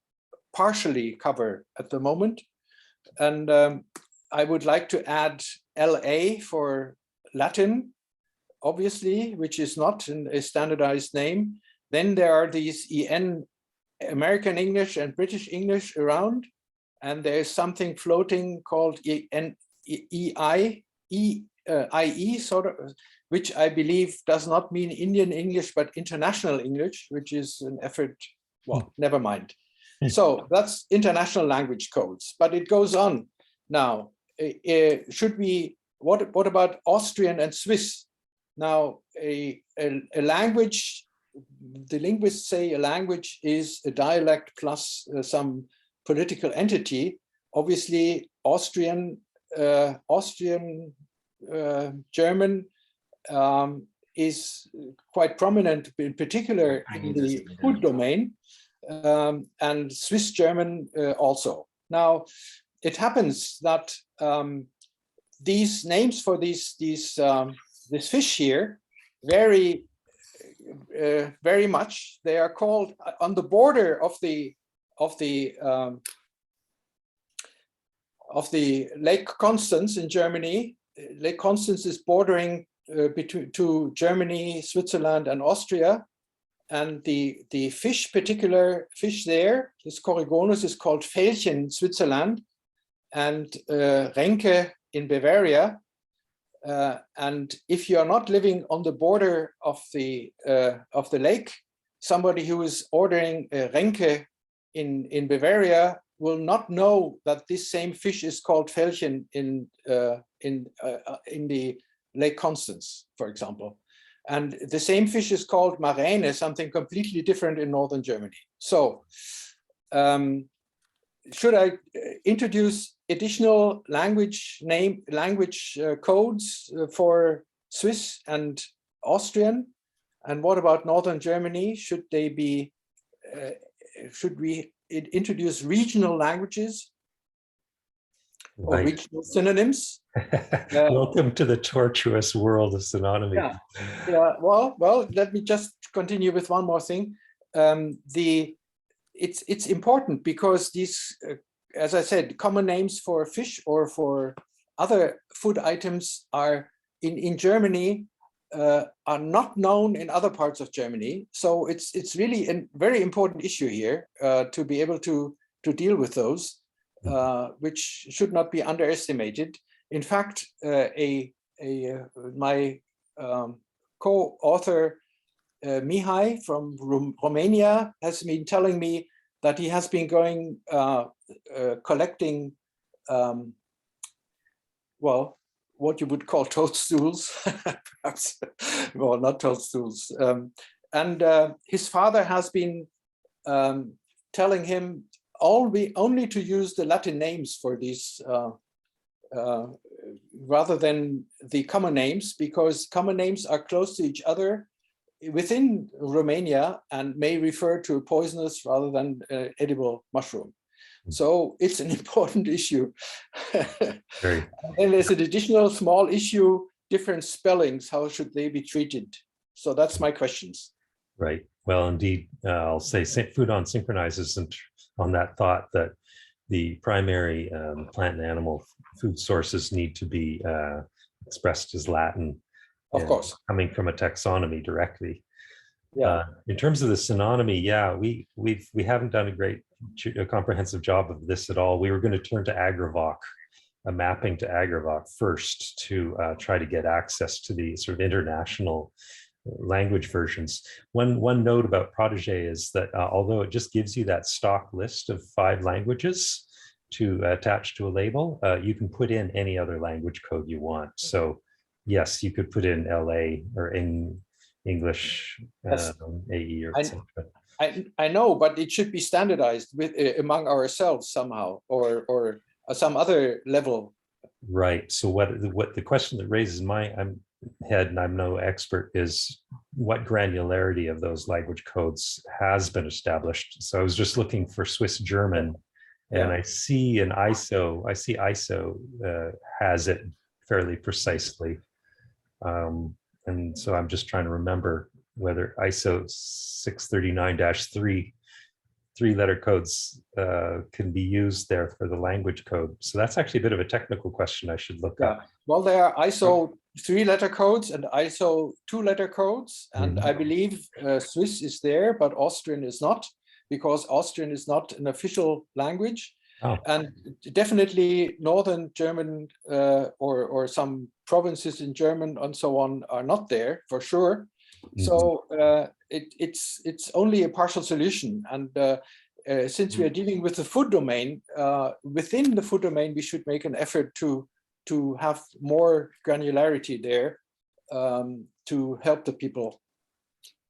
partially cover at the moment. And I would like to add LA for Latin, obviously, which is not a standardized name. Then there are these EN, American English and British English around. And there's something floating called IE, sort of, which I believe does not mean Indian English, but international English, which is an effort, well, never mind. So that's international language codes, but it goes on. Now, what about Austrian and Swiss? Now, a language, the linguists say a language is a dialect plus some political entity. Obviously, Austrian, German is quite prominent, in particular in the food domain, and Swiss German also. Now, it happens that these names for this fish here vary very much. They are called on the border of the Lake Constance in Germany. Lake Constance is bordering to Germany, Switzerland, and Austria. And the particular fish there, this Coregonus, is called Felchen in Switzerland and Renke in Bavaria. And if you are not living on the border of the lake, somebody who is ordering Renke in Bavaria will not know that this same fish is called Felchen in the Lake Constance, for example. And the same fish is called Maräne, something completely different in northern Germany. So should I introduce additional language codes for Swiss and Austrian? And what about northern Germany? Should they be? Should we introduce regional languages or regional synonyms? Welcome to the tortuous world of synonymy. Yeah. Well. Let me just continue with one more thing. It's important because these, as I said, common names for fish or for other food items are in Germany are not known in other parts of Germany. So it's really a very important issue here to be able to deal with those, which should not be underestimated. In fact, my co-author Mihai from Romania has been telling me that he has been going collecting what you would call toadstools, perhaps, well, not toadstools. And his father has been telling him only to use the Latin names for these rather than the common names, because common names are close to each other within Romania and may refer to poisonous rather than edible mushroom. So it's an important issue. Very. And there's an additional small issue, different spellings, how should they be treated? So that's my questions. Right. Well, indeed, I'll say FoodOn synchronizes on that thought that the primary plant and animal food sources need to be expressed as Latin. Of course. Coming from a taxonomy directly. Yeah. In terms of the synonymy, yeah, we haven't done a comprehensive job of this at all. We were going to turn to Agravoc, a mapping to Agravoc first to try to get access to the sort of international language versions. One note about Protégé is that although it just gives you that stock list of 5 languages to attach to a label, you can put in any other language code you want. So yes, you could put in LA or in English, Yes. AE or etc. I know, but it should be standardized with among ourselves somehow, or some other level. Right. So what the question that raises my head, and I'm no expert, is what granularity of those language codes has been established. So I was just looking for Swiss German, and I see an ISO. I see ISO has it fairly precisely. And so I'm just trying to remember whether ISO 639-3 3-letter codes can be used there for the language code. So that's actually a bit of a technical question I should look up. Well, there are ISO 3-letter codes and ISO 2-letter codes. And I believe Swiss is there, but Austrian is not, because Austrian is not an official language. Oh. And definitely Northern German or some provinces in German and so on are not there for sure. So it's only a partial solution. And since we are dealing with the food domain, within the food domain, we should make an effort to have more granularity there to help the people.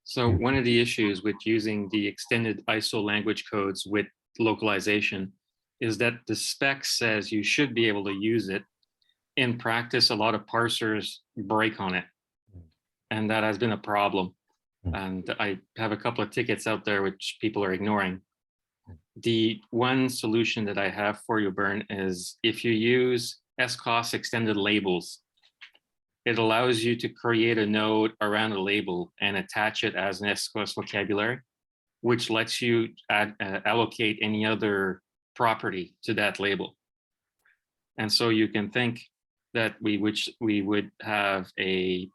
So one of the issues with using the extended ISO language codes with localization is that the spec says you should be able to use it. In practice, a lot of parsers break on it. And that has been a problem. And I have a couple of tickets out there which people are ignoring. The one solution that I have for you, Bernd, is if you use SCOS extended labels, it allows you to create a node around a label and attach it as an SCOS vocabulary, which lets you allocate any other property to that label. And so you can think that we would have a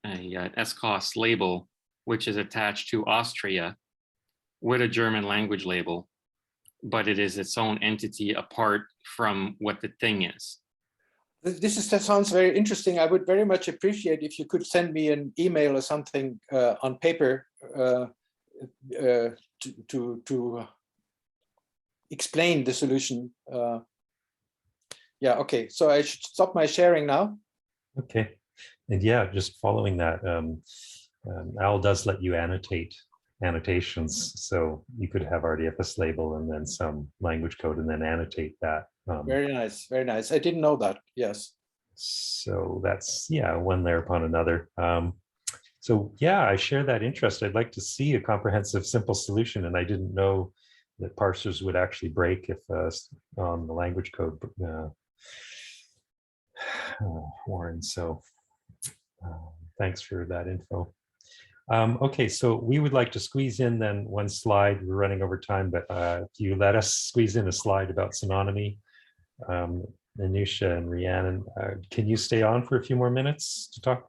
SCOS label, which is attached to Austria with a German language label, but it is its own entity apart from what the thing is. That sounds very interesting. I would very much appreciate if you could send me an email or something on paper to explain the solution. Yeah, okay, so I should stop my sharing now. Okay, and yeah, just following that, OWL does let you annotate annotations, so you could have RDFS label and then some language code and then annotate that. Very nice, very nice. I didn't know that, yes. So that's, yeah, one layer upon another. So yeah, I share that interest. I'd like to see a comprehensive, simple solution, and I didn't know that parsers would actually break if on the language code, Warren. So thanks for that info. Okay, so we would like to squeeze in then one slide. We're running over time, but if you let us squeeze in a slide about synonymy, Anusha and Rhiannon, can you stay on for a few more minutes to talk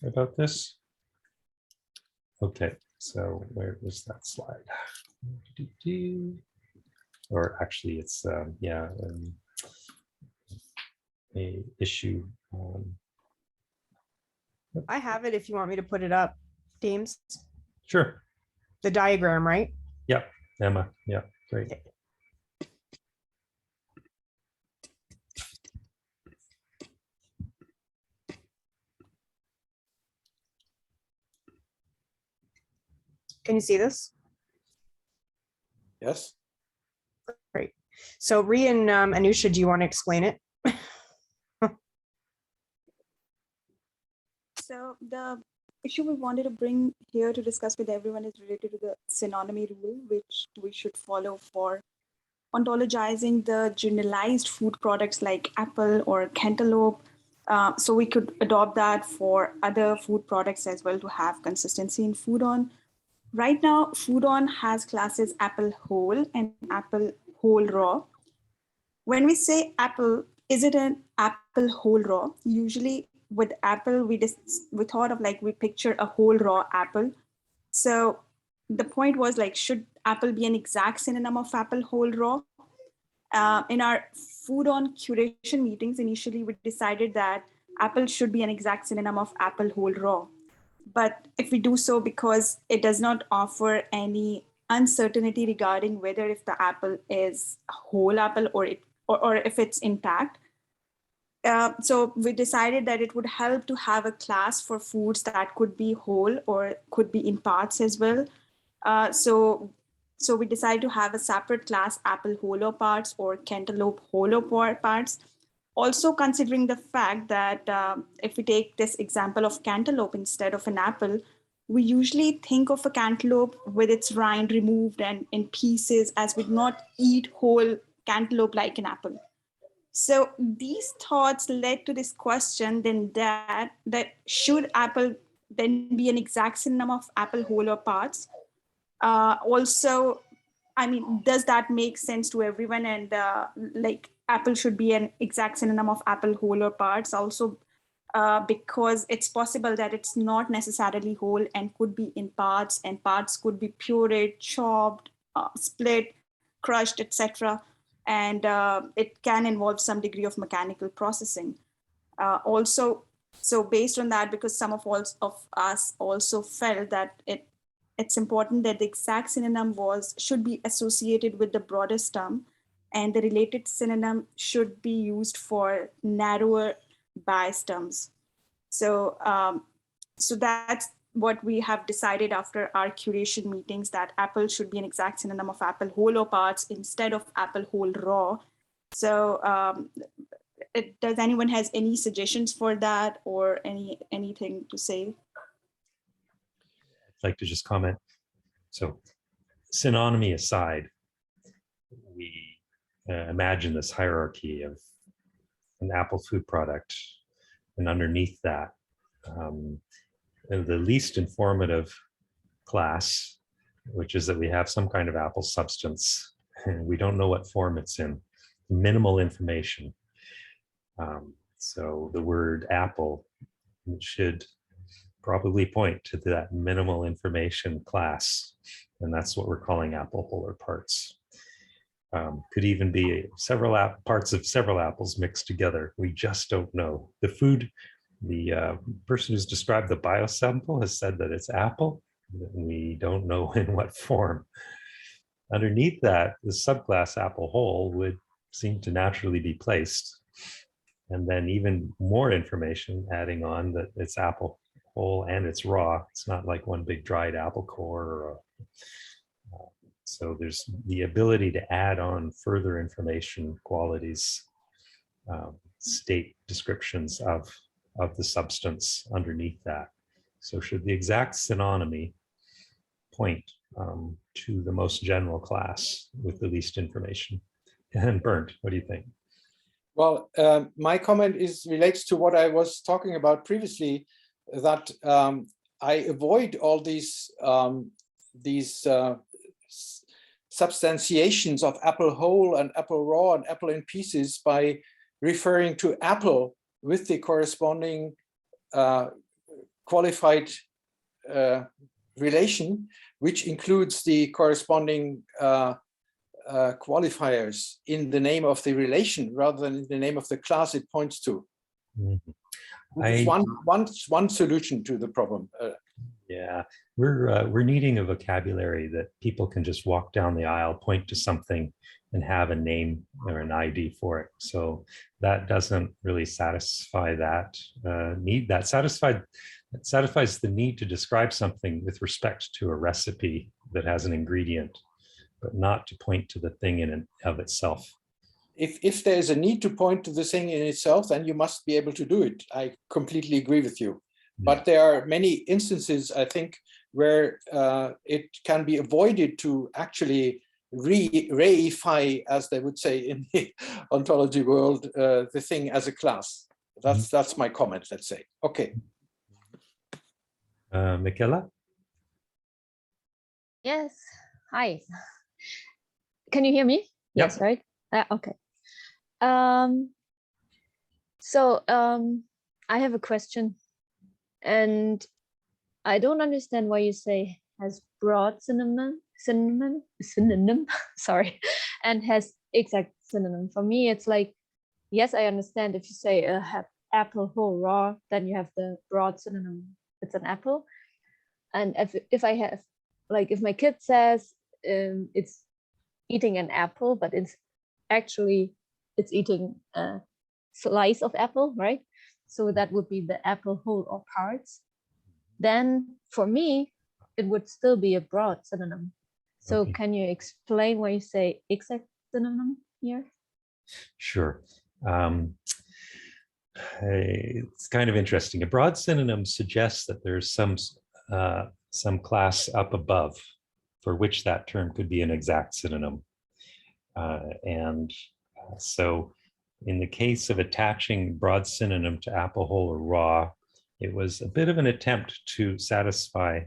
about this? Okay, so where was that slide? Or actually it's, yeah, a issue. I have it if you want me to put it up, James. Sure. The diagram, right? Yep, Emma, yeah, great. Can you see this? Yes. Great. So Rhea and Anusha, do you want to explain it? So the issue we wanted to bring here to discuss with everyone is related to the synonymy rule, which we should follow for ontologizing the generalized food products like apple or cantaloupe. So we could adopt that for other food products as well to have consistency in FoodOn. Right now, FoodOn has classes apple whole and apple whole raw. When we say apple, is it an apple whole raw? Usually with apple, we thought of like, we picture a whole raw apple. So the point was like, should apple be an exact synonym of apple whole raw? In our FoodOn curation meetings, initially we decided that apple should be an exact synonym of apple whole raw. But if we do so because it does not offer any uncertainty regarding whether if the apple is a whole apple or if it's intact. So we decided that it would help to have a class for foods that could be whole or could be in parts as well. So we decided to have a separate class, apple whole parts or cantaloupe whole parts. Also considering the fact that if we take this example of cantaloupe instead of an apple, we usually think of a cantaloupe with its rind removed and in pieces, as we not eat whole cantaloupe like an apple. So these thoughts led to this question then that should apple then be an exact synonym of apple whole or parts? Also, I mean, does that make sense to everyone? And like apple should be an exact synonym of apple whole or parts also, because it's possible that it's not necessarily whole and could be in parts, and parts could be pureed, chopped, split, crushed, etc. And it can involve some degree of mechanical processing. Also, so based on that, because some of us also felt that it's important that the exact synonym should be associated with the broadest term, and the related synonym should be used for narrower bias terms. So, so that's what we have decided after our curation meetings, that apple should be an exact synonym of apple whole or parts instead of apple whole raw. So does anyone has any suggestions for that or anything to say? I'd like to just comment. So synonymy aside, we imagine this hierarchy of an apple food product, and underneath that, the least informative class, which is that we have some kind of apple substance, and we don't know what form it's in, minimal information. So the word apple should probably point to that minimal information class, and that's what we're calling apple whole or parts. Could even be several parts of several apples mixed together. We just don't know. The person who's described the biosample has said that it's apple. We don't know in what form. Underneath that, the subclass apple whole would seem to naturally be placed. And then even more information adding on that it's apple whole and it's raw. It's not like one big dried apple core. So there's the ability to add on further information, qualities, state descriptions of the substance underneath that. So should the exact synonymy point to the most general class with the least information? And Bernd, what do you think? Well, my comment relates to what I was talking about previously, that I avoid all these substantiations of apple whole and apple raw and apple in pieces by referring to apple with the corresponding qualified relation, which includes the corresponding qualifiers in the name of the relation rather than in the name of the class it points to. Mm-hmm. One solution to the problem. Yeah, we're needing a vocabulary that people can just walk down the aisle, point to something, and have a name or an ID for it. So that doesn't really satisfy that need. That satisfies the need to describe something with respect to a recipe that has an ingredient, but not to point to the thing in and of itself. If there's a need to point to the thing in itself, then you must be able to do it. I completely agree with you. But there are many instances, I think, where it can be avoided to actually reify, as they would say in the ontology world, the thing as a class. That's my comment, let's say. Okay. Michaela? Yes. Hi. Can you hear me? Yep. Yes, right? Okay. I have a question, and I don't understand why you say has broad synonym, sorry, and has exact synonym. For me, it's like, yes, I understand if you say have apple whole raw, then you have the broad synonym. It's an apple. And if I have, like, if my kid says it's eating an apple, but it's eating a slice of apple, right? So that would be the apple whole or parts. Then for me, it would still be a broad synonym. So Okay. Can you explain why you say exact synonym here? Sure. It's kind of interesting. A broad synonym suggests that there's some class up above for which that term could be an exact synonym. So in the case of attaching broad synonym to apple whole or raw, it was a bit of an attempt to satisfy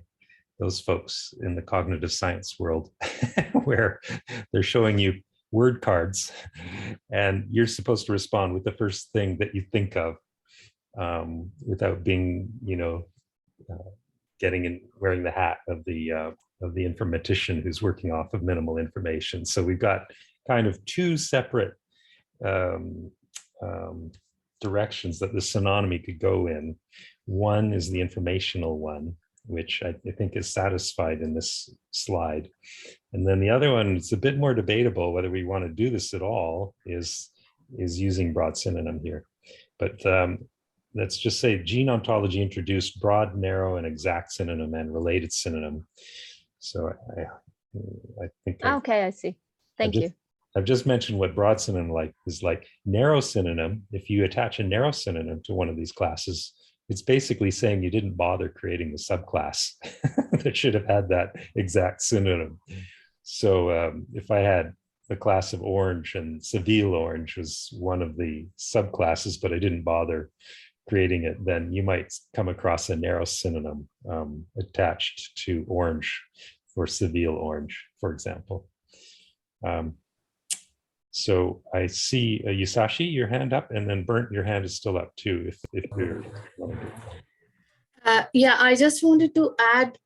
those folks in the cognitive science world where they're showing you word cards and you're supposed to respond with the first thing that you think of without being, getting in, wearing the hat of the informatician who's working off of minimal information. So we've got kind of two separate directions that the synonymy could go in. One is the informational one, which I think is satisfied in this slide. And then the other one, it's a bit more debatable whether we want to do this at all, is using broad synonym here. But let's just say gene ontology introduced broad, narrow, and exact synonym and related synonym. So I think Okay, I see. Thank you. I've just mentioned what broad synonym is like. Narrow synonym, if you attach a narrow synonym to one of these classes, it's basically saying you didn't bother creating the subclass that should have had that exact synonym. So if I had the class of orange and Seville orange was one of the subclasses, but I didn't bother creating it, then you might come across a narrow synonym attached to orange for Seville orange, for example. So I see Yusashi, your hand up, and then Bernd, your hand is still up too. If you're yeah, I just wanted to add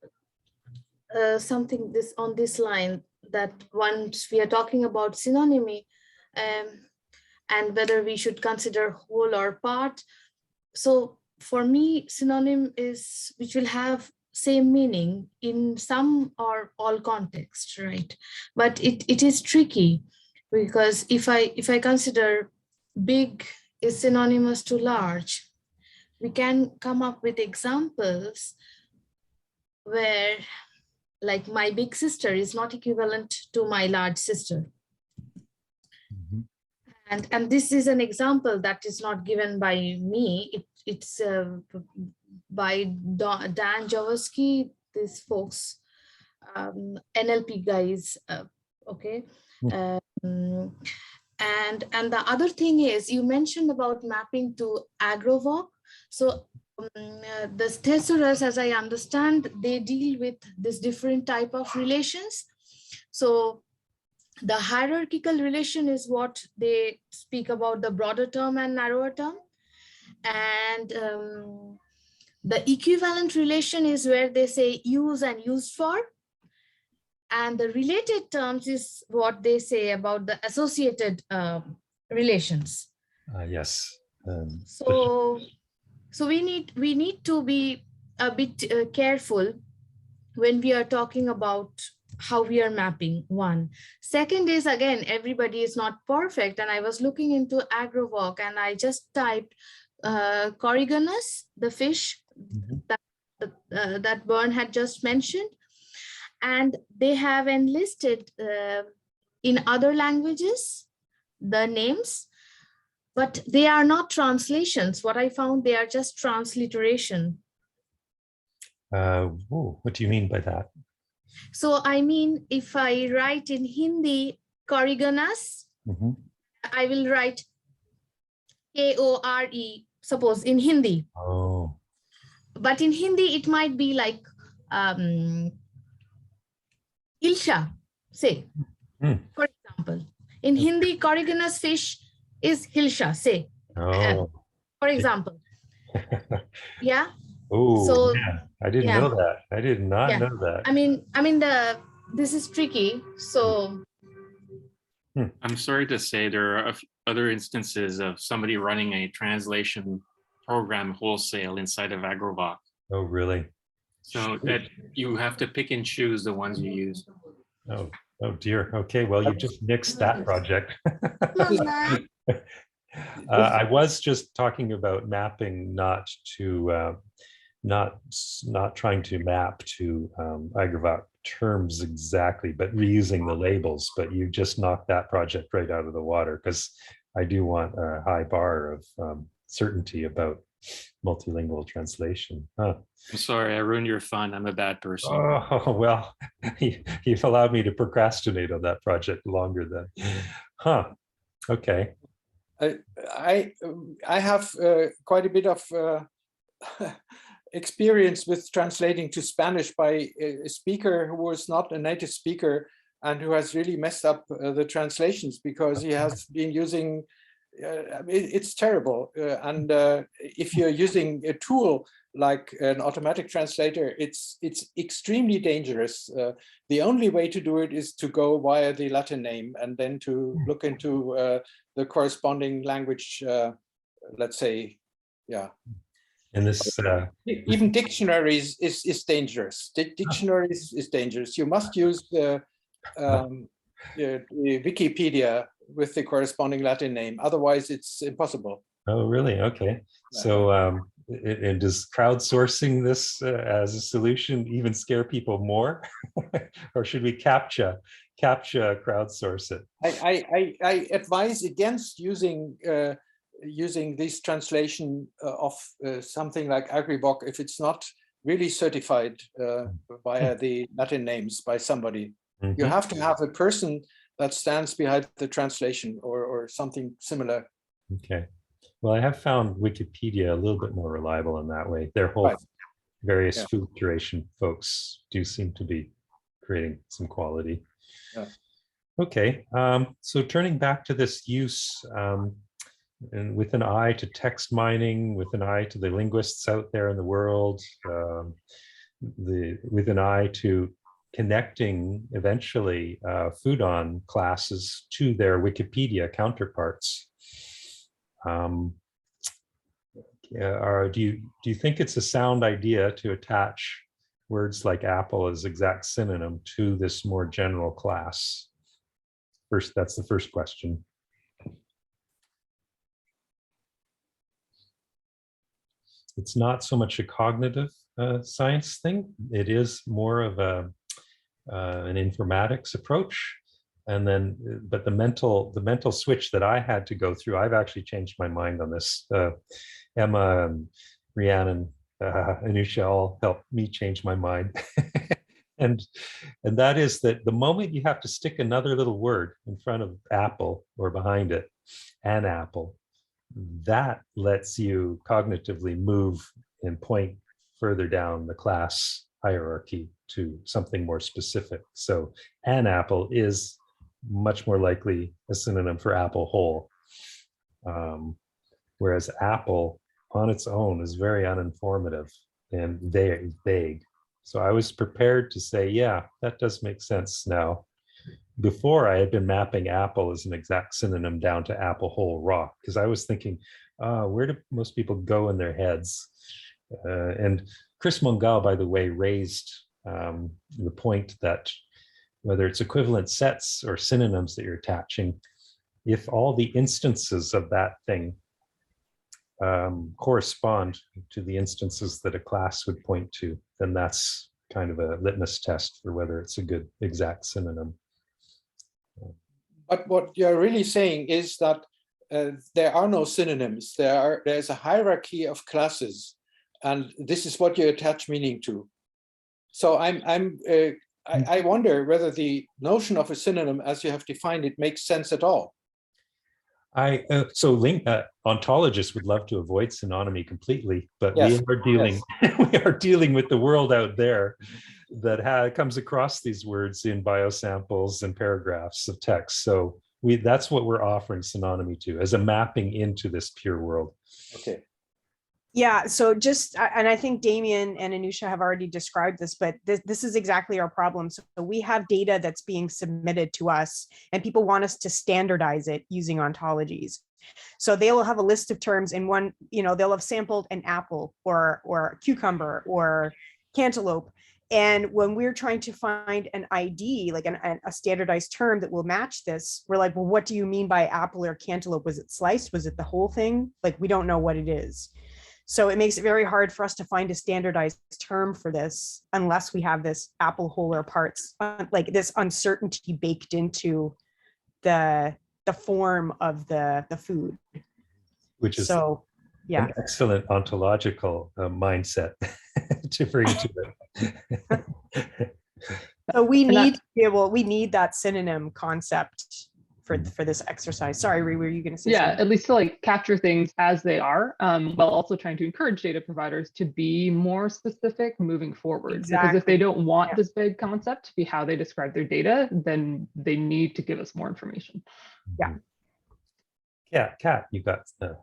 something on this line, that once we are talking about synonymy and whether we should consider whole or part. So for me, synonym is which will have same meaning in some or all contexts, right? But it is tricky, because if I consider big is synonymous to large, we can come up with examples where, like, my big sister is not equivalent to my large sister. And this is an example that is not given by me. It's by Dan Jaworski, these folks, NLP guys, okay. And the other thing is, you mentioned about mapping to AgroVoc. So the thesaurus, as I understand, they deal with this different type of relations. So the hierarchical relation is what they speak about, the broader term and narrower term. And the equivalent relation is where they say use and used for. And the related terms is what they say about the associated relations. Yes. So we need to be a bit careful when we are talking about how we are mapping, one. Second is, again, everybody is not perfect. And I was looking into AgroVoc and I just typed Corriganus, the fish that Bernd had just mentioned. And they have enlisted in other languages the names, but they are not translations. What I found, they are just transliteration. What do you mean by that? So I mean, if I write in Hindi, Corriganus, I will write K-O-R-E, suppose in Hindi. Oh. But in Hindi, it might be like Hilsha, say, for example. In Hindi, Corriganus fish is Hilsha, say, for example. Yeah. Oh, so man. I didn't know that. I did not know that. I mean, this is tricky. So I'm sorry to say there are other instances of somebody running a translation program wholesale inside of AgroVoc. Oh, really? So that you have to pick and choose the ones you use. Oh dear. Okay, well, you just nixed that project. I was just talking about mapping, not to not trying to map to AgroVoc terms exactly, but reusing the labels. But you just knocked that project right out of the water, because I do want a high bar of certainty about multilingual translation. I'm sorry, I ruined your fun. I'm a bad person. Oh, well, you've allowed me to procrastinate on that project longer than. Okay. I have quite a bit of experience with translating to Spanish by a speaker who was not a native speaker and who has really messed up the translations, because he has been using, it's terrible. And if you're using a tool like an automatic translator, it's extremely dangerous. The only way to do it is to go via the Latin name and then to look into the corresponding language, let's say, And this even dictionaries is dangerous. Dictionaries is dangerous. You must use the Wikipedia with the corresponding Latin name. Otherwise, it's impossible. Oh, really? Okay. So, and does crowdsourcing this as a solution even scare people more, or should we CAPTCHA crowdsource it? I advise against using this translation of something like AgriVoc if it's not really certified via the Latin names by somebody. You have to have a person that stands behind the translation or something similar. Okay. Well, I have found Wikipedia a little bit more reliable in that way. Their whole various food curation folks do seem to be creating some quality. Okay. So turning back to this use, and with an eye to text mining, with an eye to the linguists out there in the world, with an eye to connecting eventually FoodOn classes to their Wikipedia counterparts. Do you think it's a sound idea to attach words like apple as exact synonym to this more general class? First, that's the first question. It's not so much a cognitive science thing. It is more of an informatics approach. And then, but the mental switch that I had to go through, I've actually changed my mind on this. Emma and Rhiannon, Anusha all helped me change my mind. and that is that the moment you have to stick another little word in front of apple or behind it, an apple, that lets you cognitively move and point further down the class hierarchy to something more specific. So an apple is much more likely a synonym for apple whole. Whereas apple on its own is very uninformative and vague. So I was prepared to say, yeah, that does make sense now. Before I had been mapping apple as an exact synonym down to apple whole raw, because I was thinking, where do most people go in their heads? And Chris Mongal, by the way, raised the point that whether it's equivalent sets or synonyms that you're attaching, if all the instances of that thing correspond to the instances that a class would point to, then that's kind of a litmus test for whether it's a good exact synonym. But what you're really saying is that there are no synonyms. There's a hierarchy of classes, and this is what you attach meaning to. So I wonder whether the notion of a synonym, as you have defined it, makes sense at all. Ontologists would love to avoid synonymy completely, but Yes, we are dealing with the world out there that comes across these words in biosamples and paragraphs of text. So that's what we're offering synonymy to, as a mapping into this pure world. Okay. Yeah, so and I think Damien and Anusha have already described this, but this is exactly our problem. So we have data that's being submitted to us, and people want us to standardize it using ontologies. So they will have a list of terms in one, they'll have sampled an apple or cucumber or cantaloupe. And when we're trying to find an ID, like a standardized term that will match this, we're like, well, what do you mean by apple or cantaloupe? Was it sliced? Was it the whole thing? Like, we don't know what it is. So it makes it very hard for us to find a standardized term for this unless we have this apple whole or parts, like this uncertainty baked into the form of the food. Which is an excellent ontological mindset to bring to it. So we need that synonym concept for this exercise. Sorry, Ree, were you going to say something? At least to like capture things as they are, while also trying to encourage data providers to be more specific moving forward. Exactly. Because if they don't want this big concept to be how they describe their data, then they need to give us more information. Yeah. Yeah, Kat, you got the.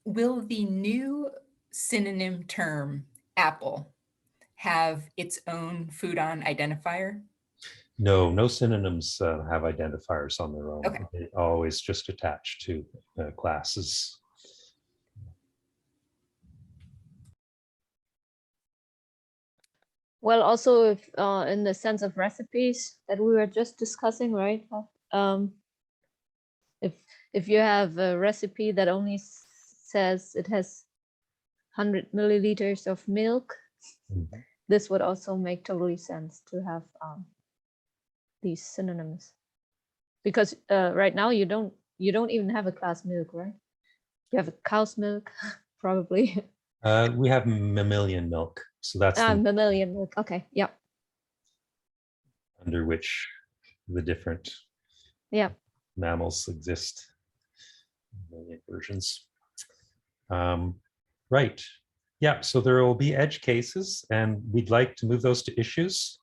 Will the new synonym term apple have its own FoodOn identifier? No synonyms have identifiers on their own. Okay. They always just attach to classes. Well, also if in the sense of recipes that we were just discussing, right? If you have a recipe that only says it has 100 milliliters of milk, this would also make totally sense to have these synonyms, because right now you don't even have a class milk, right? You have a cow's milk, probably. We have mammalian milk, so that's mammalian milk. Okay, yeah. Under which the different mammals exist, mammalian versions. Right. Yeah. So there will be edge cases, and we'd like to move those to issues.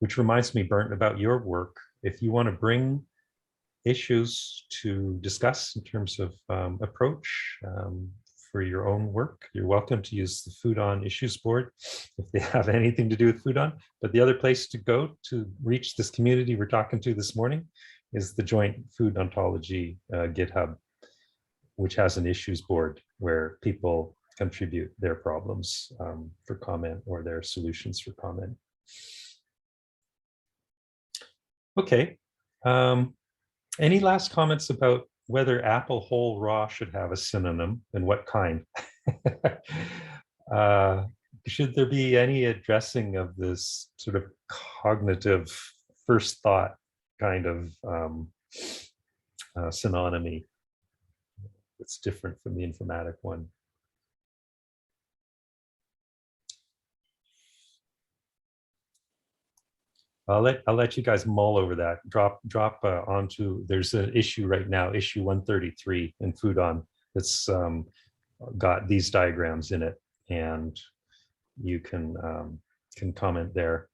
Which reminds me, Bernd, about your work. If you want to bring issues to discuss in terms of approach for your own work, you're welcome to use the FoodOn issues board if they have anything to do with FoodOn. But the other place to go to reach this community we're talking to this morning is the joint Food Ontology GitHub, which has an issues board where people contribute their problems for comment or their solutions for comment. Okay. Any last comments about whether apple whole raw should have a synonym and what kind? Should there be any addressing of this sort of cognitive first thought kind of synonymy that's different from the informatic one? I'll let you guys mull over that. Drop onto, there's an issue right now, issue 133 in FoodOn that's got these diagrams in it, and you can comment there.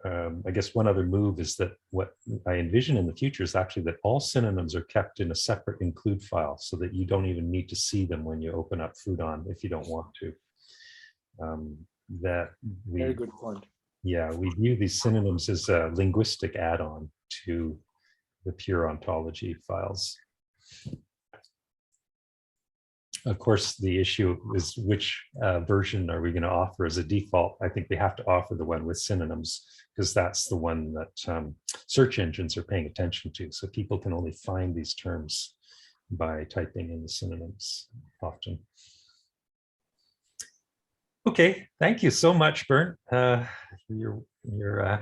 I guess one other move is that what I envision in the future is actually that all synonyms are kept in a separate include file so that you don't even need to see them when you open up FoodOn if you don't want to. Very good point. Yeah, we view these synonyms as a linguistic add-on to the pure ontology files. Of course, the issue is which version are we going to offer as a default? I think they have to offer the one with synonyms, because that's the one that search engines are paying attention to. So people can only find these terms by typing in the synonyms often. Okay, thank you so much, Bernd, for your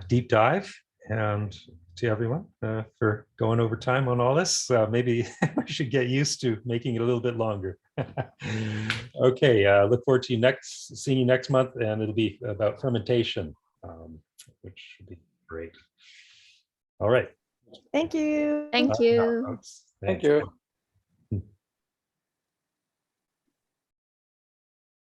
deep dive, and to everyone for going over time on all this. Maybe we should get used to making it a little bit longer. Okay, look forward to seeing you next month, and it'll be about fermentation, which should be great. All right. Thank you. Thank you. Folks. Thank Thanks. you.